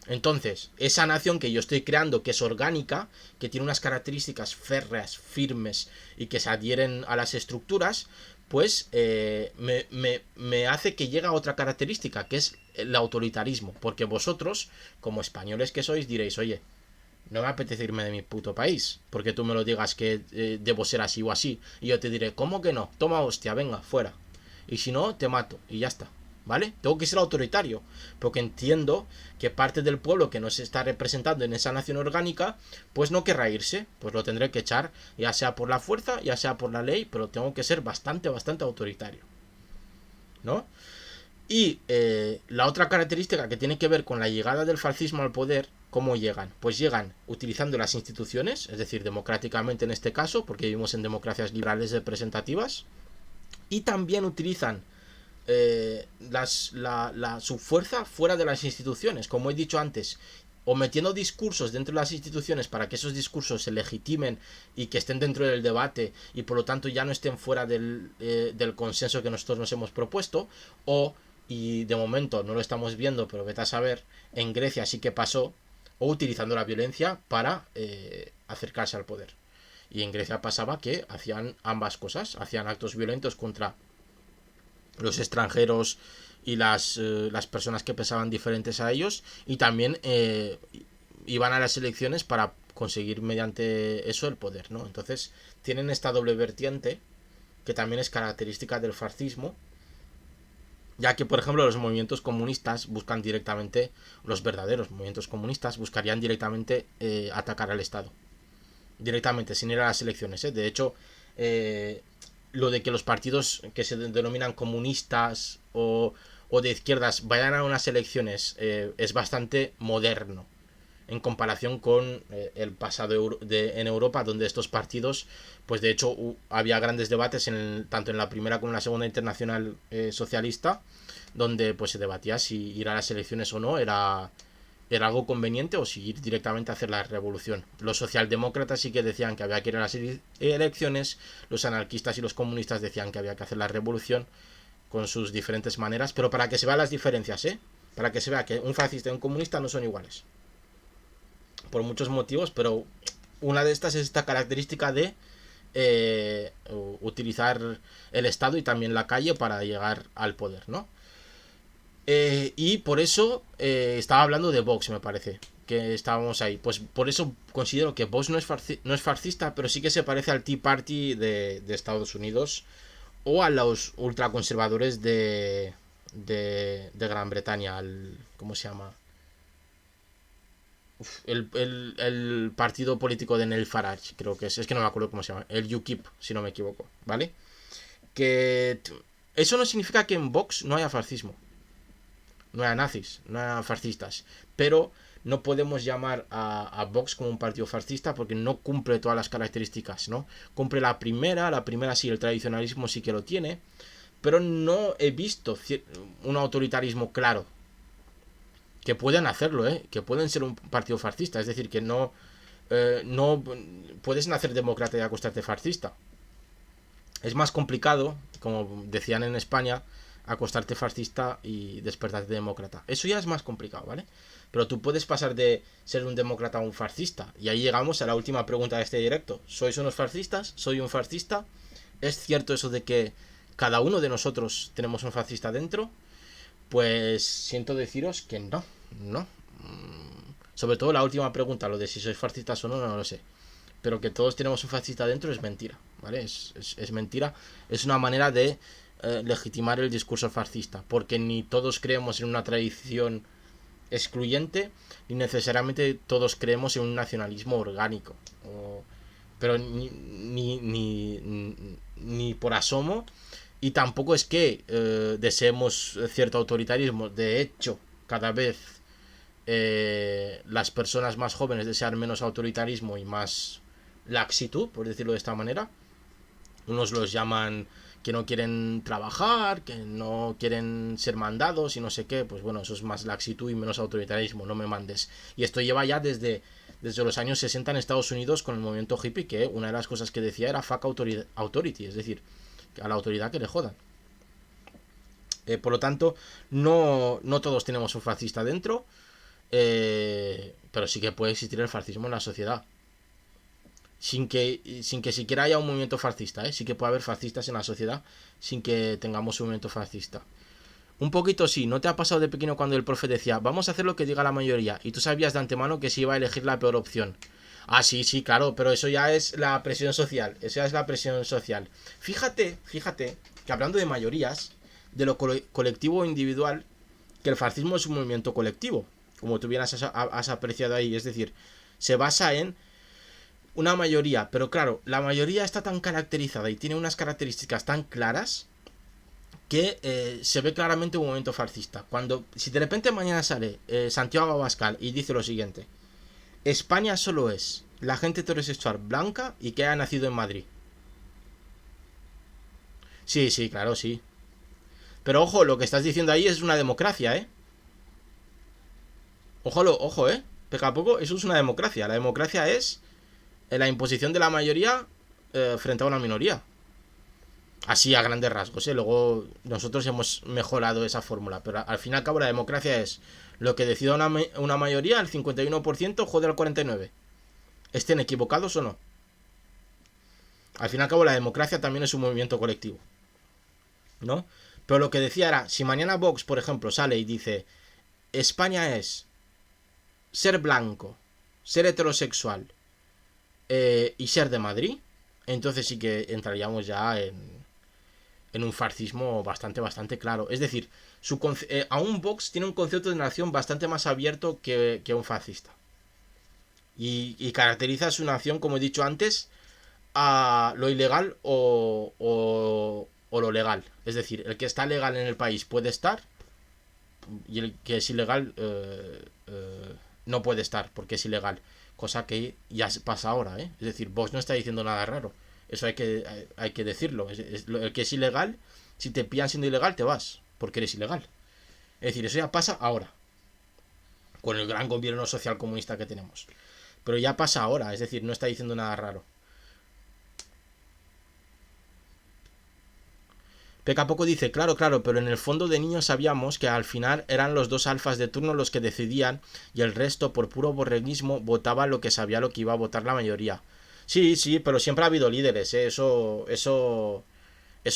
Entonces, esa nación que yo estoy creando, que es orgánica, que tiene unas características férreas, firmes y que se adhieren a las estructuras, pues me hace que llegue a otra característica, que es el autoritarismo. Porque vosotros, como españoles que sois, diréis, oye, no me apetece irme de mi puto país, porque tú me lo digas que debo ser así o así. Y yo te diré, ¿cómo que no? Toma hostia, venga, fuera. Y si no, te mato. Y ya está. ¿Vale? Tengo que ser autoritario. Porque entiendo que parte del pueblo que no se está representando en esa nación orgánica, pues no querrá irse. Pues lo tendré que echar, ya sea por la fuerza, ya sea por la ley, pero tengo que ser bastante, bastante autoritario. ¿No? Y la otra característica que tiene que ver con la llegada del fascismo al poder, ¿cómo llegan? Pues llegan utilizando las instituciones, es decir, democráticamente en este caso, porque vivimos en democracias liberales representativas, y también utilizan su fuerza fuera de las instituciones, como he dicho antes, o metiendo discursos dentro de las instituciones para que esos discursos se legitimen y que estén dentro del debate y por lo tanto ya no estén fuera del consenso que nosotros nos hemos propuesto, o, y de momento no lo estamos viendo, pero vete a saber, en Grecia sí que pasó, o utilizando la violencia para acercarse al poder. Y en Grecia pasaba que hacían ambas cosas, hacían actos violentos contra los extranjeros y las personas que pensaban diferentes a ellos, y también iban a las elecciones para conseguir mediante eso el poder, ¿no? Entonces tienen esta doble vertiente que también es característica del fascismo, ya que por ejemplo los movimientos comunistas buscan directamente, los verdaderos movimientos comunistas buscarían directamente atacar al Estado, directamente, sin ir a las elecciones, ¿eh? De hecho, lo de que los partidos que se denominan comunistas o de izquierdas vayan a unas elecciones es bastante moderno en comparación con el pasado en Europa, donde estos partidos, pues de hecho había grandes debates tanto en la primera como en la segunda internacional socialista, donde pues se debatía si ir a las elecciones o no era algo conveniente o seguir directamente a hacer la revolución. Los socialdemócratas sí que decían que había que ir a las elecciones, los anarquistas y los comunistas decían que había que hacer la revolución con sus diferentes maneras, pero para que se vean las diferencias, para que se vea que un fascista y un comunista no son iguales. Por muchos motivos, pero una de estas es esta característica de utilizar el Estado y también la calle para llegar al poder, ¿no? Y por eso estaba hablando de Vox, me parece. que estábamos ahí. Pues por eso considero que Vox no es fascista, pero sí que se parece al Tea Party de Estados Unidos o a los ultraconservadores de Gran Bretaña, ¿cómo se llama? El partido político de Nigel Farage, creo que es que no me acuerdo cómo se llama, el UKIP, si no me equivoco, ¿vale? Que eso no significa que en Vox no haya fascismo, no haya nazis, no haya fascistas, pero no podemos llamar a Vox como un partido fascista porque no cumple todas las características, ¿no? Cumple la primera sí, el tradicionalismo sí que lo tiene, pero no he visto un autoritarismo claro. Que pueden hacerlo, que pueden ser un partido fascista, es decir, que no puedes nacer demócrata y acostarte fascista. Es más complicado, como decían en España, acostarte fascista y despertarte demócrata. Eso ya es más complicado, ¿vale? Pero tú puedes pasar de ser un demócrata a un fascista. Y ahí llegamos a la última pregunta de este directo. ¿Sois unos fascistas? ¿Soy un fascista? ¿Es cierto eso de que cada uno de nosotros tenemos un fascista dentro? Pues siento deciros que no, no. Sobre todo la última pregunta, lo de si sois fascistas o no, no lo sé. Pero que todos tenemos un fascista dentro es mentira, ¿vale? Es mentira. Es una manera de legitimar el discurso fascista, porque ni todos creemos en una tradición excluyente, ni necesariamente todos creemos en un nacionalismo orgánico. Pero ni por asomo. Y tampoco es que deseemos cierto autoritarismo. De hecho, cada vez las personas más jóvenes desean menos autoritarismo y más laxitud, por decirlo de esta manera. Unos los llaman que no quieren trabajar, que no quieren ser mandados y no sé qué. Pues bueno, eso es más laxitud y menos autoritarismo, no me mandes. Y esto lleva ya desde los años 60 en Estados Unidos con el movimiento hippie, que una de las cosas que decía era fuck authority, es decir, a la autoridad que le jodan. Por lo tanto, no todos tenemos un fascista dentro, pero sí que puede existir el fascismo en la sociedad. Sin que siquiera haya un movimiento fascista, sí que puede haber fascistas en la sociedad sin que tengamos un movimiento fascista. Un poquito sí, ¿no te ha pasado de pequeño cuando el profe decía vamos a hacer lo que diga la mayoría y tú sabías de antemano que se iba a elegir la peor opción? Ah, sí, claro, pero eso ya es la presión social. Eso ya es la presión social. Fíjate que hablando de mayorías, de lo colectivo o individual, que el fascismo es un movimiento colectivo, como tú bien has apreciado ahí. Es decir, se basa en una mayoría, pero claro, la mayoría está tan caracterizada y tiene unas características tan claras que se ve claramente un movimiento fascista. Si de repente mañana sale Santiago Abascal y dice lo siguiente: España solo es la gente heterosexual blanca y que haya nacido en Madrid. Sí, claro, sí. Pero ojo, lo que estás diciendo ahí es una democracia, ¿eh? Ojo, ¿eh? Peca a poco, eso es una democracia. La democracia es la imposición de la mayoría frente a una minoría. Así a grandes rasgos, ¿eh? Luego nosotros hemos mejorado esa fórmula, pero al fin y al cabo la democracia es lo que decida una mayoría, el 51% jode al 49%. Estén equivocados o no. Al fin y al cabo la democracia también es un movimiento colectivo, ¿no? Pero lo que decía era, si mañana Vox, por ejemplo, sale y dice España es ser blanco, ser heterosexual y ser de Madrid, entonces sí que entraríamos ya en un fascismo bastante claro. Es decir, aún Vox tiene un concepto de nación bastante más abierto que un fascista. Y caracteriza su nación, como he dicho antes, a lo ilegal o lo legal. Es decir, el que está legal en el país puede estar y el que es ilegal no puede estar porque es ilegal. Cosa que ya pasa ahora, ¿eh? Es decir, Vox no está diciendo nada raro. Eso hay que decirlo. El que es ilegal, si te pillan siendo ilegal, te vas porque eres ilegal. Es decir, eso ya pasa ahora con el gran gobierno social comunista que tenemos. Pero ya pasa ahora, es decir, no está diciendo nada raro. Peca Poco dice, claro, pero en el fondo de niños sabíamos que al final eran los dos alfas de turno los que decidían y el resto, por puro borreguismo, votaba lo que sabía lo que iba a votar la mayoría. Sí, pero siempre ha habido líderes, ¿eh? Eso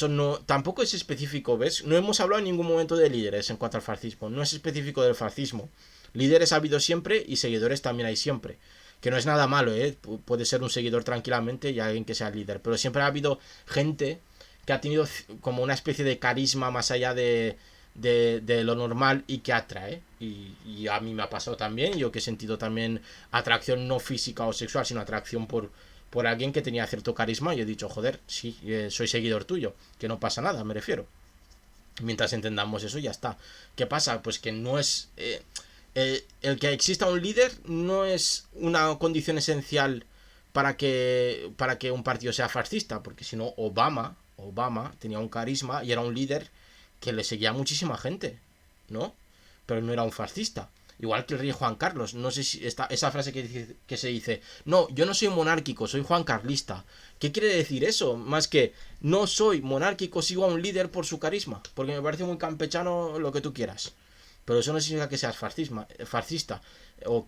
no, tampoco es específico, ¿ves? No hemos hablado en ningún momento de líderes en cuanto al fascismo, no es específico del fascismo. Líderes ha habido siempre y seguidores también hay siempre. Que no es nada malo, ¿eh? Puede ser un seguidor tranquilamente y alguien que sea líder. Pero siempre ha habido gente que ha tenido como una especie de carisma más allá de lo normal y que atrae. Y a mí me ha pasado también. Yo que he sentido también atracción no física o sexual, sino atracción por alguien que tenía cierto carisma. Y he dicho, joder, sí, soy seguidor tuyo. Que no pasa nada, me refiero. Mientras entendamos eso, ya está. ¿Qué pasa? Pues que no es... el que exista un líder no es una condición esencial para que un partido sea fascista, porque si no, Obama tenía un carisma y era un líder que le seguía a muchísima gente, ¿no? Pero no era un fascista. Igual que el rey Juan Carlos. No sé si esa frase que se dice, no, yo no soy monárquico, soy Juan Carlista. ¿Qué quiere decir eso? Más que no soy monárquico, sigo a un líder por su carisma. Porque me parece muy campechano lo que tú quieras. Pero eso no significa que seas fascista. O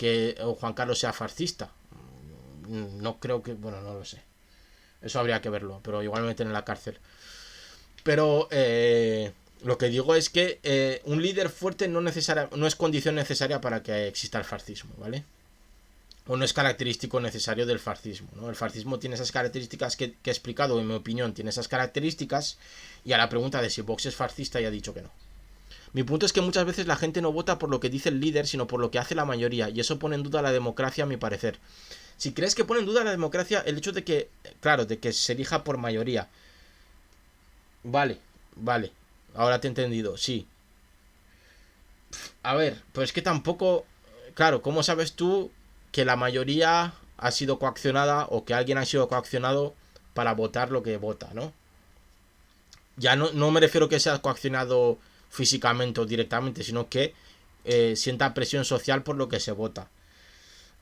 Juan Carlos sea fascista. No creo que... Bueno, no lo sé. Eso habría que verlo. Pero igual me meten en la cárcel. Pero lo que digo es que un líder fuerte no es condición necesaria para que exista el fascismo, ¿vale? O no es característico necesario del fascismo, ¿no? El fascismo tiene esas características que he explicado, en mi opinión, tiene esas características. Y a la pregunta de si Vox es fascista ya he dicho que no. Mi punto es que muchas veces la gente no vota por lo que dice el líder, sino por lo que hace la mayoría, y eso pone en duda la democracia, a mi parecer. Si crees que pone en duda la democracia el hecho de que, claro, de que se elija por mayoría. Vale, vale. Ahora te he entendido, sí. A ver, pues es que tampoco... Claro, ¿cómo sabes tú que la mayoría ha sido coaccionada o que alguien ha sido coaccionado para votar lo que vota, ¿no? Ya no me refiero que sea coaccionado físicamente o directamente, sino que sienta presión social por lo que se vota.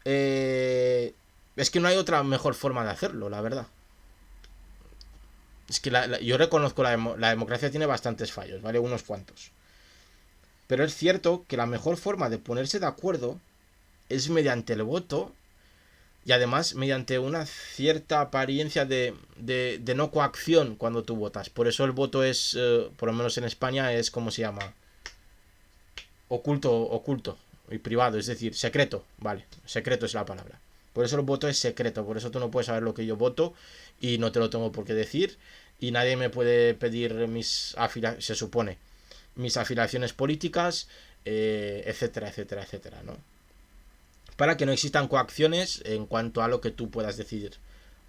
Es que no hay otra mejor forma de hacerlo, la verdad. Es que yo reconozco la democracia tiene bastantes fallos, ¿vale? Unos cuantos. Pero es cierto que la mejor forma de ponerse de acuerdo es mediante el voto y además mediante una cierta apariencia de no coacción cuando tú votas. Por eso el voto es, por lo menos en España, es como se llama, oculto y privado, es decir, secreto, vale, secreto es la palabra. Por eso el voto es secreto, por eso tú no puedes saber lo que yo voto y no te lo tengo por qué decir y nadie me puede pedir se supone, mis afiliaciones políticas, etcétera, etcétera, etcétera, ¿no? Para que no existan coacciones en cuanto a lo que tú puedas decidir.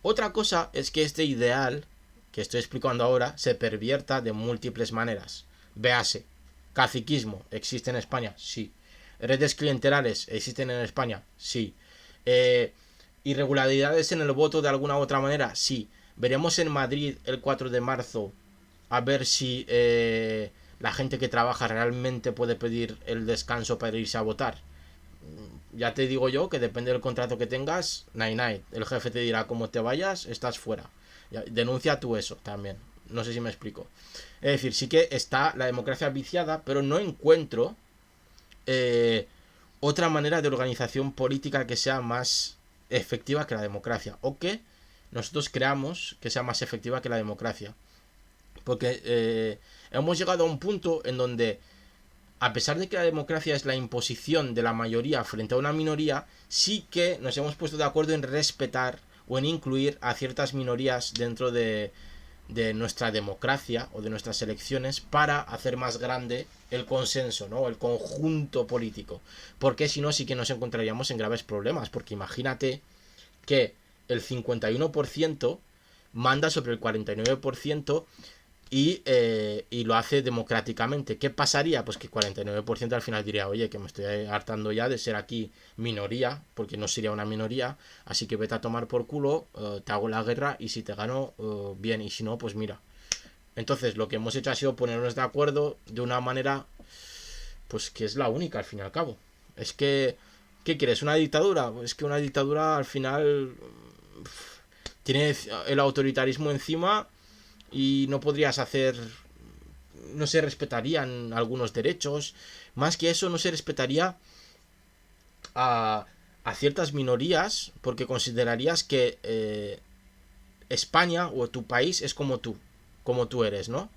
Otra cosa es que este ideal que estoy explicando ahora se pervierta de múltiples maneras. Véase, caciquismo, ¿existe en España? Sí. ¿Redes clientelares existen en España? Sí. Eh, ¿Irregularidades en el voto de alguna u otra manera? Sí. Veremos en Madrid el 4 de marzo a ver si la gente que trabaja realmente puede pedir el descanso para irse a votar. Ya te digo yo que depende del contrato que tengas, night. El jefe te dirá cómo te vayas, estás fuera. Denuncia tú eso también. No sé si me explico. Es decir, sí que está la democracia viciada, pero no encuentro eh, otra manera de organización política que sea más efectiva que la democracia. O que nosotros creamos que sea más efectiva que la democracia. Porque hemos llegado a un punto en donde, a pesar de que la democracia es la imposición de la mayoría frente a una minoría, sí que nos hemos puesto de acuerdo en respetar o en incluir a ciertas minorías dentro de nuestra democracia o de nuestras elecciones para hacer más grande el consenso, ¿no? El conjunto político. Porque si no, sí que nos encontraríamos en graves problemas. Porque imagínate que el 51% manda sobre el 49% y lo hace democráticamente. ¿Qué pasaría? Pues que 49% al final diría, oye, que me estoy hartando ya de ser aquí minoría, porque no sería una minoría, así que vete a tomar por culo, te hago la guerra y si te gano, bien, y si no, pues mira. Entonces lo que hemos hecho ha sido ponernos de acuerdo de una manera, pues que es la única al fin y al cabo. Es que, ¿qué quieres? ¿Una dictadura? Es que una dictadura al final tiene el autoritarismo encima y no podrías hacer, no se respetarían algunos derechos, más que eso no se respetaría a, a ciertas minorías porque considerarías que España o tu país es como tú eres, ¿no?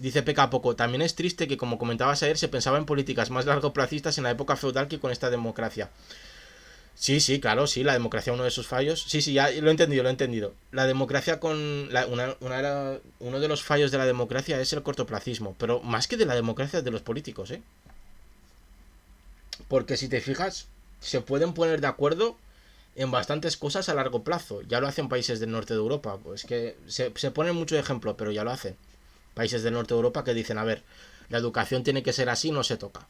Dice Peca Poco, también es triste que, como comentabas ayer, se pensaba en políticas más largoplacistas en la época feudal que con esta democracia. Sí, sí, claro, sí, la democracia uno de sus fallos. Sí, sí, ya lo he entendido, lo he entendido. La democracia uno de los fallos de la democracia es el cortoplacismo, pero más que de la democracia, de los políticos, ¿eh? Porque si te fijas, se pueden poner de acuerdo en bastantes cosas a largo plazo. Ya lo hacen países del norte de Europa. Pues que se ponen mucho ejemplo, pero ya lo hacen. Países del norte de Europa que dicen, a ver, la educación tiene que ser así, no se toca.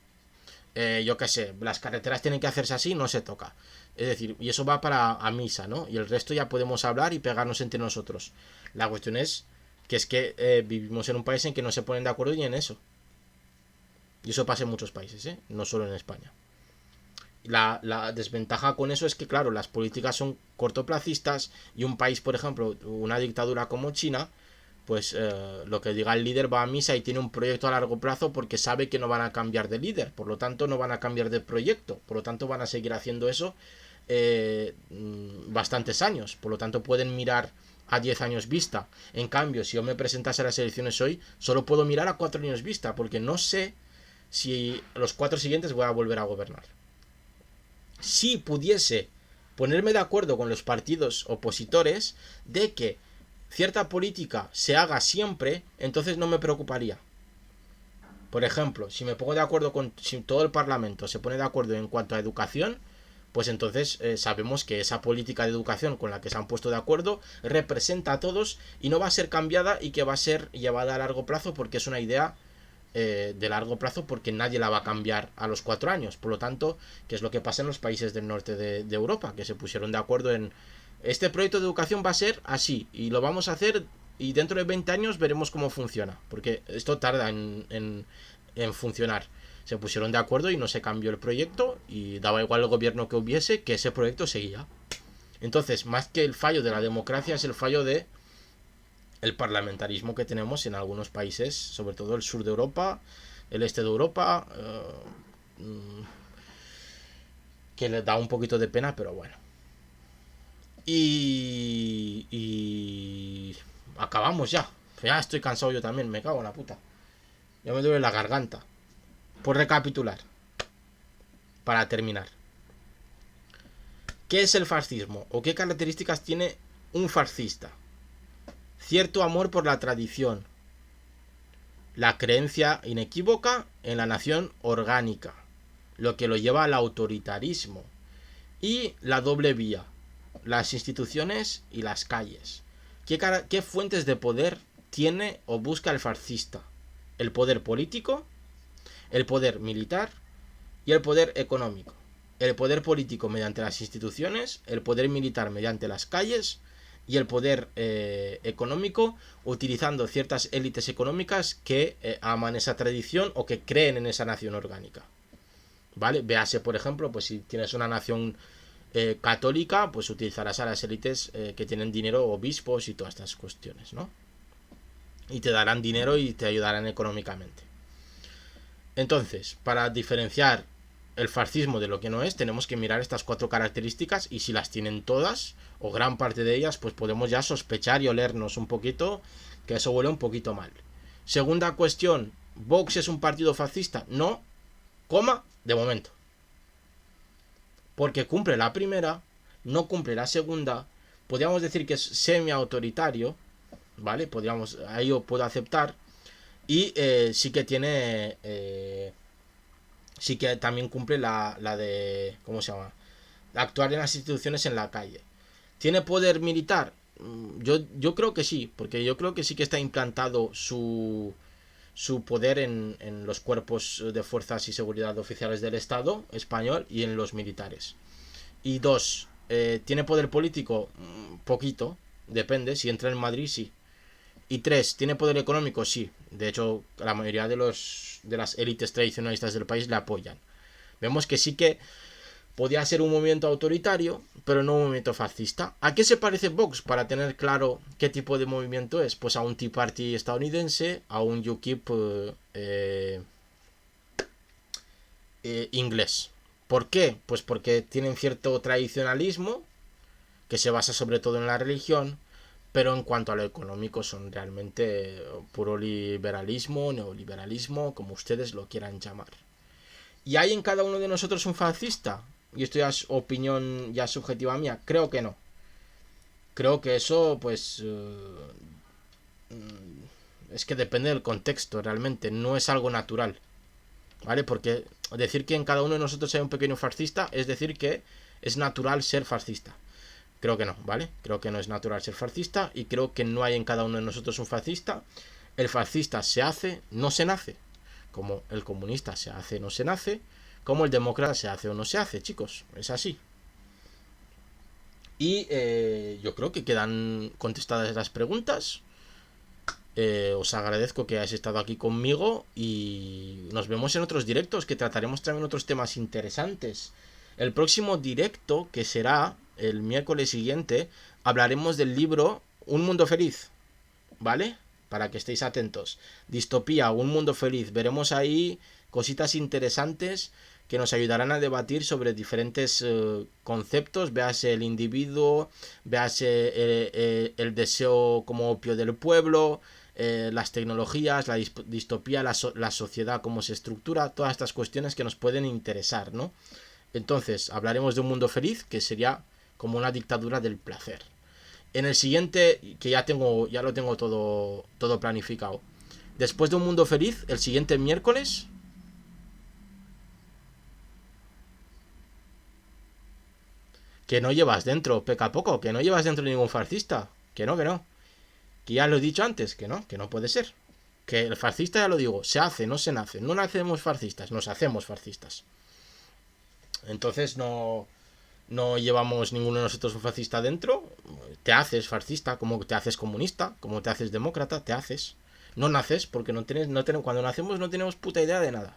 Yo qué sé, las carreteras tienen que hacerse así, no se toca. Es decir, y eso va para a misa, ¿no? Y el resto ya podemos hablar y pegarnos entre nosotros. La cuestión es que vivimos en un país en que no se ponen de acuerdo ni en eso. Y eso pasa en muchos países, ¿eh? No solo en España. La desventaja con eso es que, claro, las políticas son cortoplacistas y un país, por ejemplo, una dictadura como China, pues lo que diga el líder va a misa y tiene un proyecto a largo plazo porque sabe que no van a cambiar de líder, por lo tanto no van a cambiar de proyecto, por lo tanto van a seguir haciendo eso bastantes años, por lo tanto pueden mirar a 10 años vista. En cambio, si yo me presentase a las elecciones hoy, solo puedo mirar a 4 años vista, porque no sé si los 4 siguientes voy a volver a gobernar. Si pudiese ponerme de acuerdo con los partidos opositores de que cierta política se haga siempre, entonces no me preocuparía. Por ejemplo, si me pongo de acuerdo con, si todo el Parlamento se pone de acuerdo en cuanto a educación, pues entonces sabemos que esa política de educación con la que se han puesto de acuerdo representa a todos y no va a ser cambiada y que va a ser llevada a largo plazo porque es una idea de largo plazo porque nadie la va a cambiar a los 4 años. Por lo tanto, ¿qué es lo que pasa en los países del norte de Europa? Que se pusieron de acuerdo en este proyecto de educación va a ser así y lo vamos a hacer y dentro de 20 años veremos cómo funciona. Porque esto tarda en funcionar. Se pusieron de acuerdo y no se cambió el proyecto y daba igual el gobierno que hubiese que ese proyecto seguía. Entonces, más que el fallo de la democracia es el fallo de el parlamentarismo que tenemos en algunos países, sobre todo el sur de Europa, el este de Europa, que le da un poquito de pena, pero bueno. Y acabamos ya. Ya estoy cansado yo también, me cago en la puta. Ya me duele la garganta. Por recapitular, para terminar. ¿Qué es el fascismo? ¿O qué características tiene un fascista? Cierto amor por la tradición, la creencia inequívoca en la nación orgánica, lo que lo lleva al autoritarismo, y la doble vía, las instituciones y las calles. ¿Qué fuentes de poder tiene o busca el fascista? El poder político, el poder militar y el poder económico. El poder político mediante las instituciones, el poder militar mediante las calles y el poder económico utilizando ciertas élites económicas que aman esa tradición o que creen en esa nación orgánica. ¿Vale? Véase, por ejemplo, pues si tienes una nación católica, pues utilizarás a las élites que tienen dinero, obispos y todas estas cuestiones, ¿no? Y te darán dinero y te ayudarán económicamente. Entonces, para diferenciar el fascismo de lo que no es, tenemos que mirar estas 4 características y si las tienen todas o gran parte de ellas, pues podemos ya sospechar y olernos un poquito que eso huele un poquito mal. Segunda cuestión, ¿Vox es un partido fascista? No, coma, de momento. Porque cumple la primera, no cumple la segunda, podríamos decir que es semi-autoritario, ¿vale? Podríamos, ahí yo puedo aceptar, y sí que tiene... sí que también cumple la de... ¿Cómo se llama? Actuar en las instituciones en la calle. ¿Tiene poder militar? Yo creo que sí, porque yo creo que sí que está implantado su poder en los cuerpos de fuerzas y seguridad oficiales del Estado español y en los militares. Y 2, ¿tiene poder político? Poquito, depende, si entra en Madrid sí. Y 3, ¿tiene poder económico? Sí. De hecho, la mayoría de las élites tradicionalistas del país le apoyan. Vemos que sí que podía ser un movimiento autoritario, pero no un movimiento fascista. ¿A qué se parece Vox? Para tener claro qué tipo de movimiento es. Pues a un Tea Party estadounidense, a un UKIP inglés. ¿Por qué? Pues porque tienen cierto tradicionalismo, que se basa sobre todo en la religión, pero en cuanto a lo económico son realmente puro liberalismo, neoliberalismo, como ustedes lo quieran llamar. ¿Y hay en cada uno de nosotros un fascista? Y esto ya es opinión ya subjetiva mía. Creo que no. Creo que eso, pues... es que depende del contexto, realmente. No es algo natural. ¿Vale? Porque decir que en cada uno de nosotros hay un pequeño fascista es decir que es natural ser fascista. Creo que no, ¿vale? Creo que no es natural ser fascista y creo que no hay en cada uno de nosotros un fascista. El fascista se hace, no se nace. Como el comunista se hace, no se nace. Como el demócrata se hace o no se hace, chicos. Es así. Y yo creo que quedan contestadas las preguntas. Os agradezco que hayáis estado aquí conmigo y nos vemos en otros directos que trataremos también otros temas interesantes. El próximo directo, que será el miércoles siguiente, hablaremos del libro Un Mundo Feliz, ¿vale? Para que estéis atentos. Distopía, Un Mundo Feliz. Veremos ahí cositas interesantes que nos ayudarán a debatir sobre diferentes conceptos. Véase el individuo, véase el deseo como opio del pueblo, las tecnologías, la distopía, la sociedad, cómo se estructura, todas estas cuestiones que nos pueden interesar, ¿no? Entonces, hablaremos de un mundo feliz, que sería como una dictadura del placer. En el siguiente, que ya lo tengo todo planificado. Después de un mundo feliz, el siguiente miércoles. Que no llevas dentro, peca poco, que no llevas dentro ningún fascista. Que no, que no. Que ya lo he dicho antes, que no puede ser. Que el fascista, ya lo digo, se hace, no se nace. No nacemos fascistas, nos hacemos fascistas. Entonces no llevamos ninguno de nosotros un fascista dentro. Te haces fascista, como te haces comunista, como te haces demócrata, te haces. No naces, porque cuando nacemos no tenemos puta idea de nada.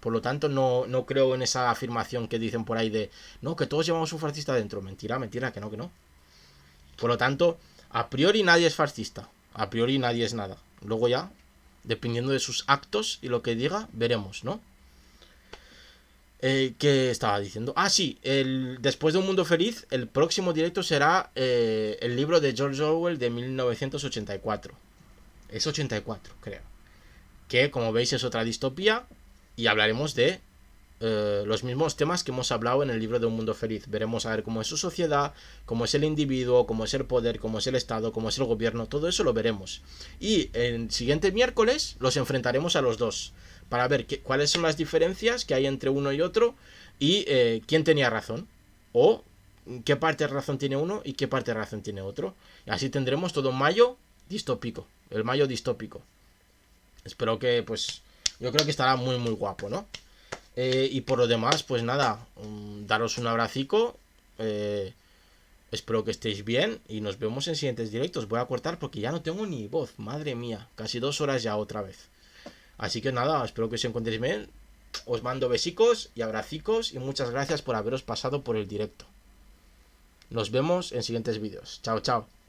Por lo tanto, no creo en esa afirmación que dicen por ahí de no, que todos llevamos un fascista dentro. Mentira, que no. Por lo tanto, a priori nadie es fascista. A priori nadie es nada. Luego ya, dependiendo de sus actos y lo que diga, veremos, ¿no? ¿Qué estaba diciendo? Ah, sí, después de Un Mundo Feliz, el próximo directo será el libro de George Orwell de 1984. Es 84, creo. Que, como veis, es otra distopía. Y hablaremos de los mismos temas que hemos hablado en el libro de Un Mundo Feliz. Veremos a ver cómo es su sociedad, cómo es el individuo, cómo es el poder, cómo es el Estado, cómo es el gobierno. Todo eso lo veremos. Y el siguiente miércoles los enfrentaremos a los dos, para ver cuáles son las diferencias que hay entre uno y otro y quién tenía razón. O qué parte de razón tiene uno y qué parte de razón tiene otro. Y así tendremos todo un mayo distópico. El mayo distópico. Espero que, pues, yo creo que estará muy, muy guapo, ¿no? Y por lo demás, pues nada, daros un abracico. Espero que estéis bien y nos vemos en siguientes directos. Voy a cortar porque ya no tengo ni voz. Madre mía, casi 2 horas ya otra vez. Así que nada, espero que os encontréis bien. Os mando besicos y abracicos y muchas gracias por haberos pasado por el directo. Nos vemos en siguientes vídeos. Chao, chao.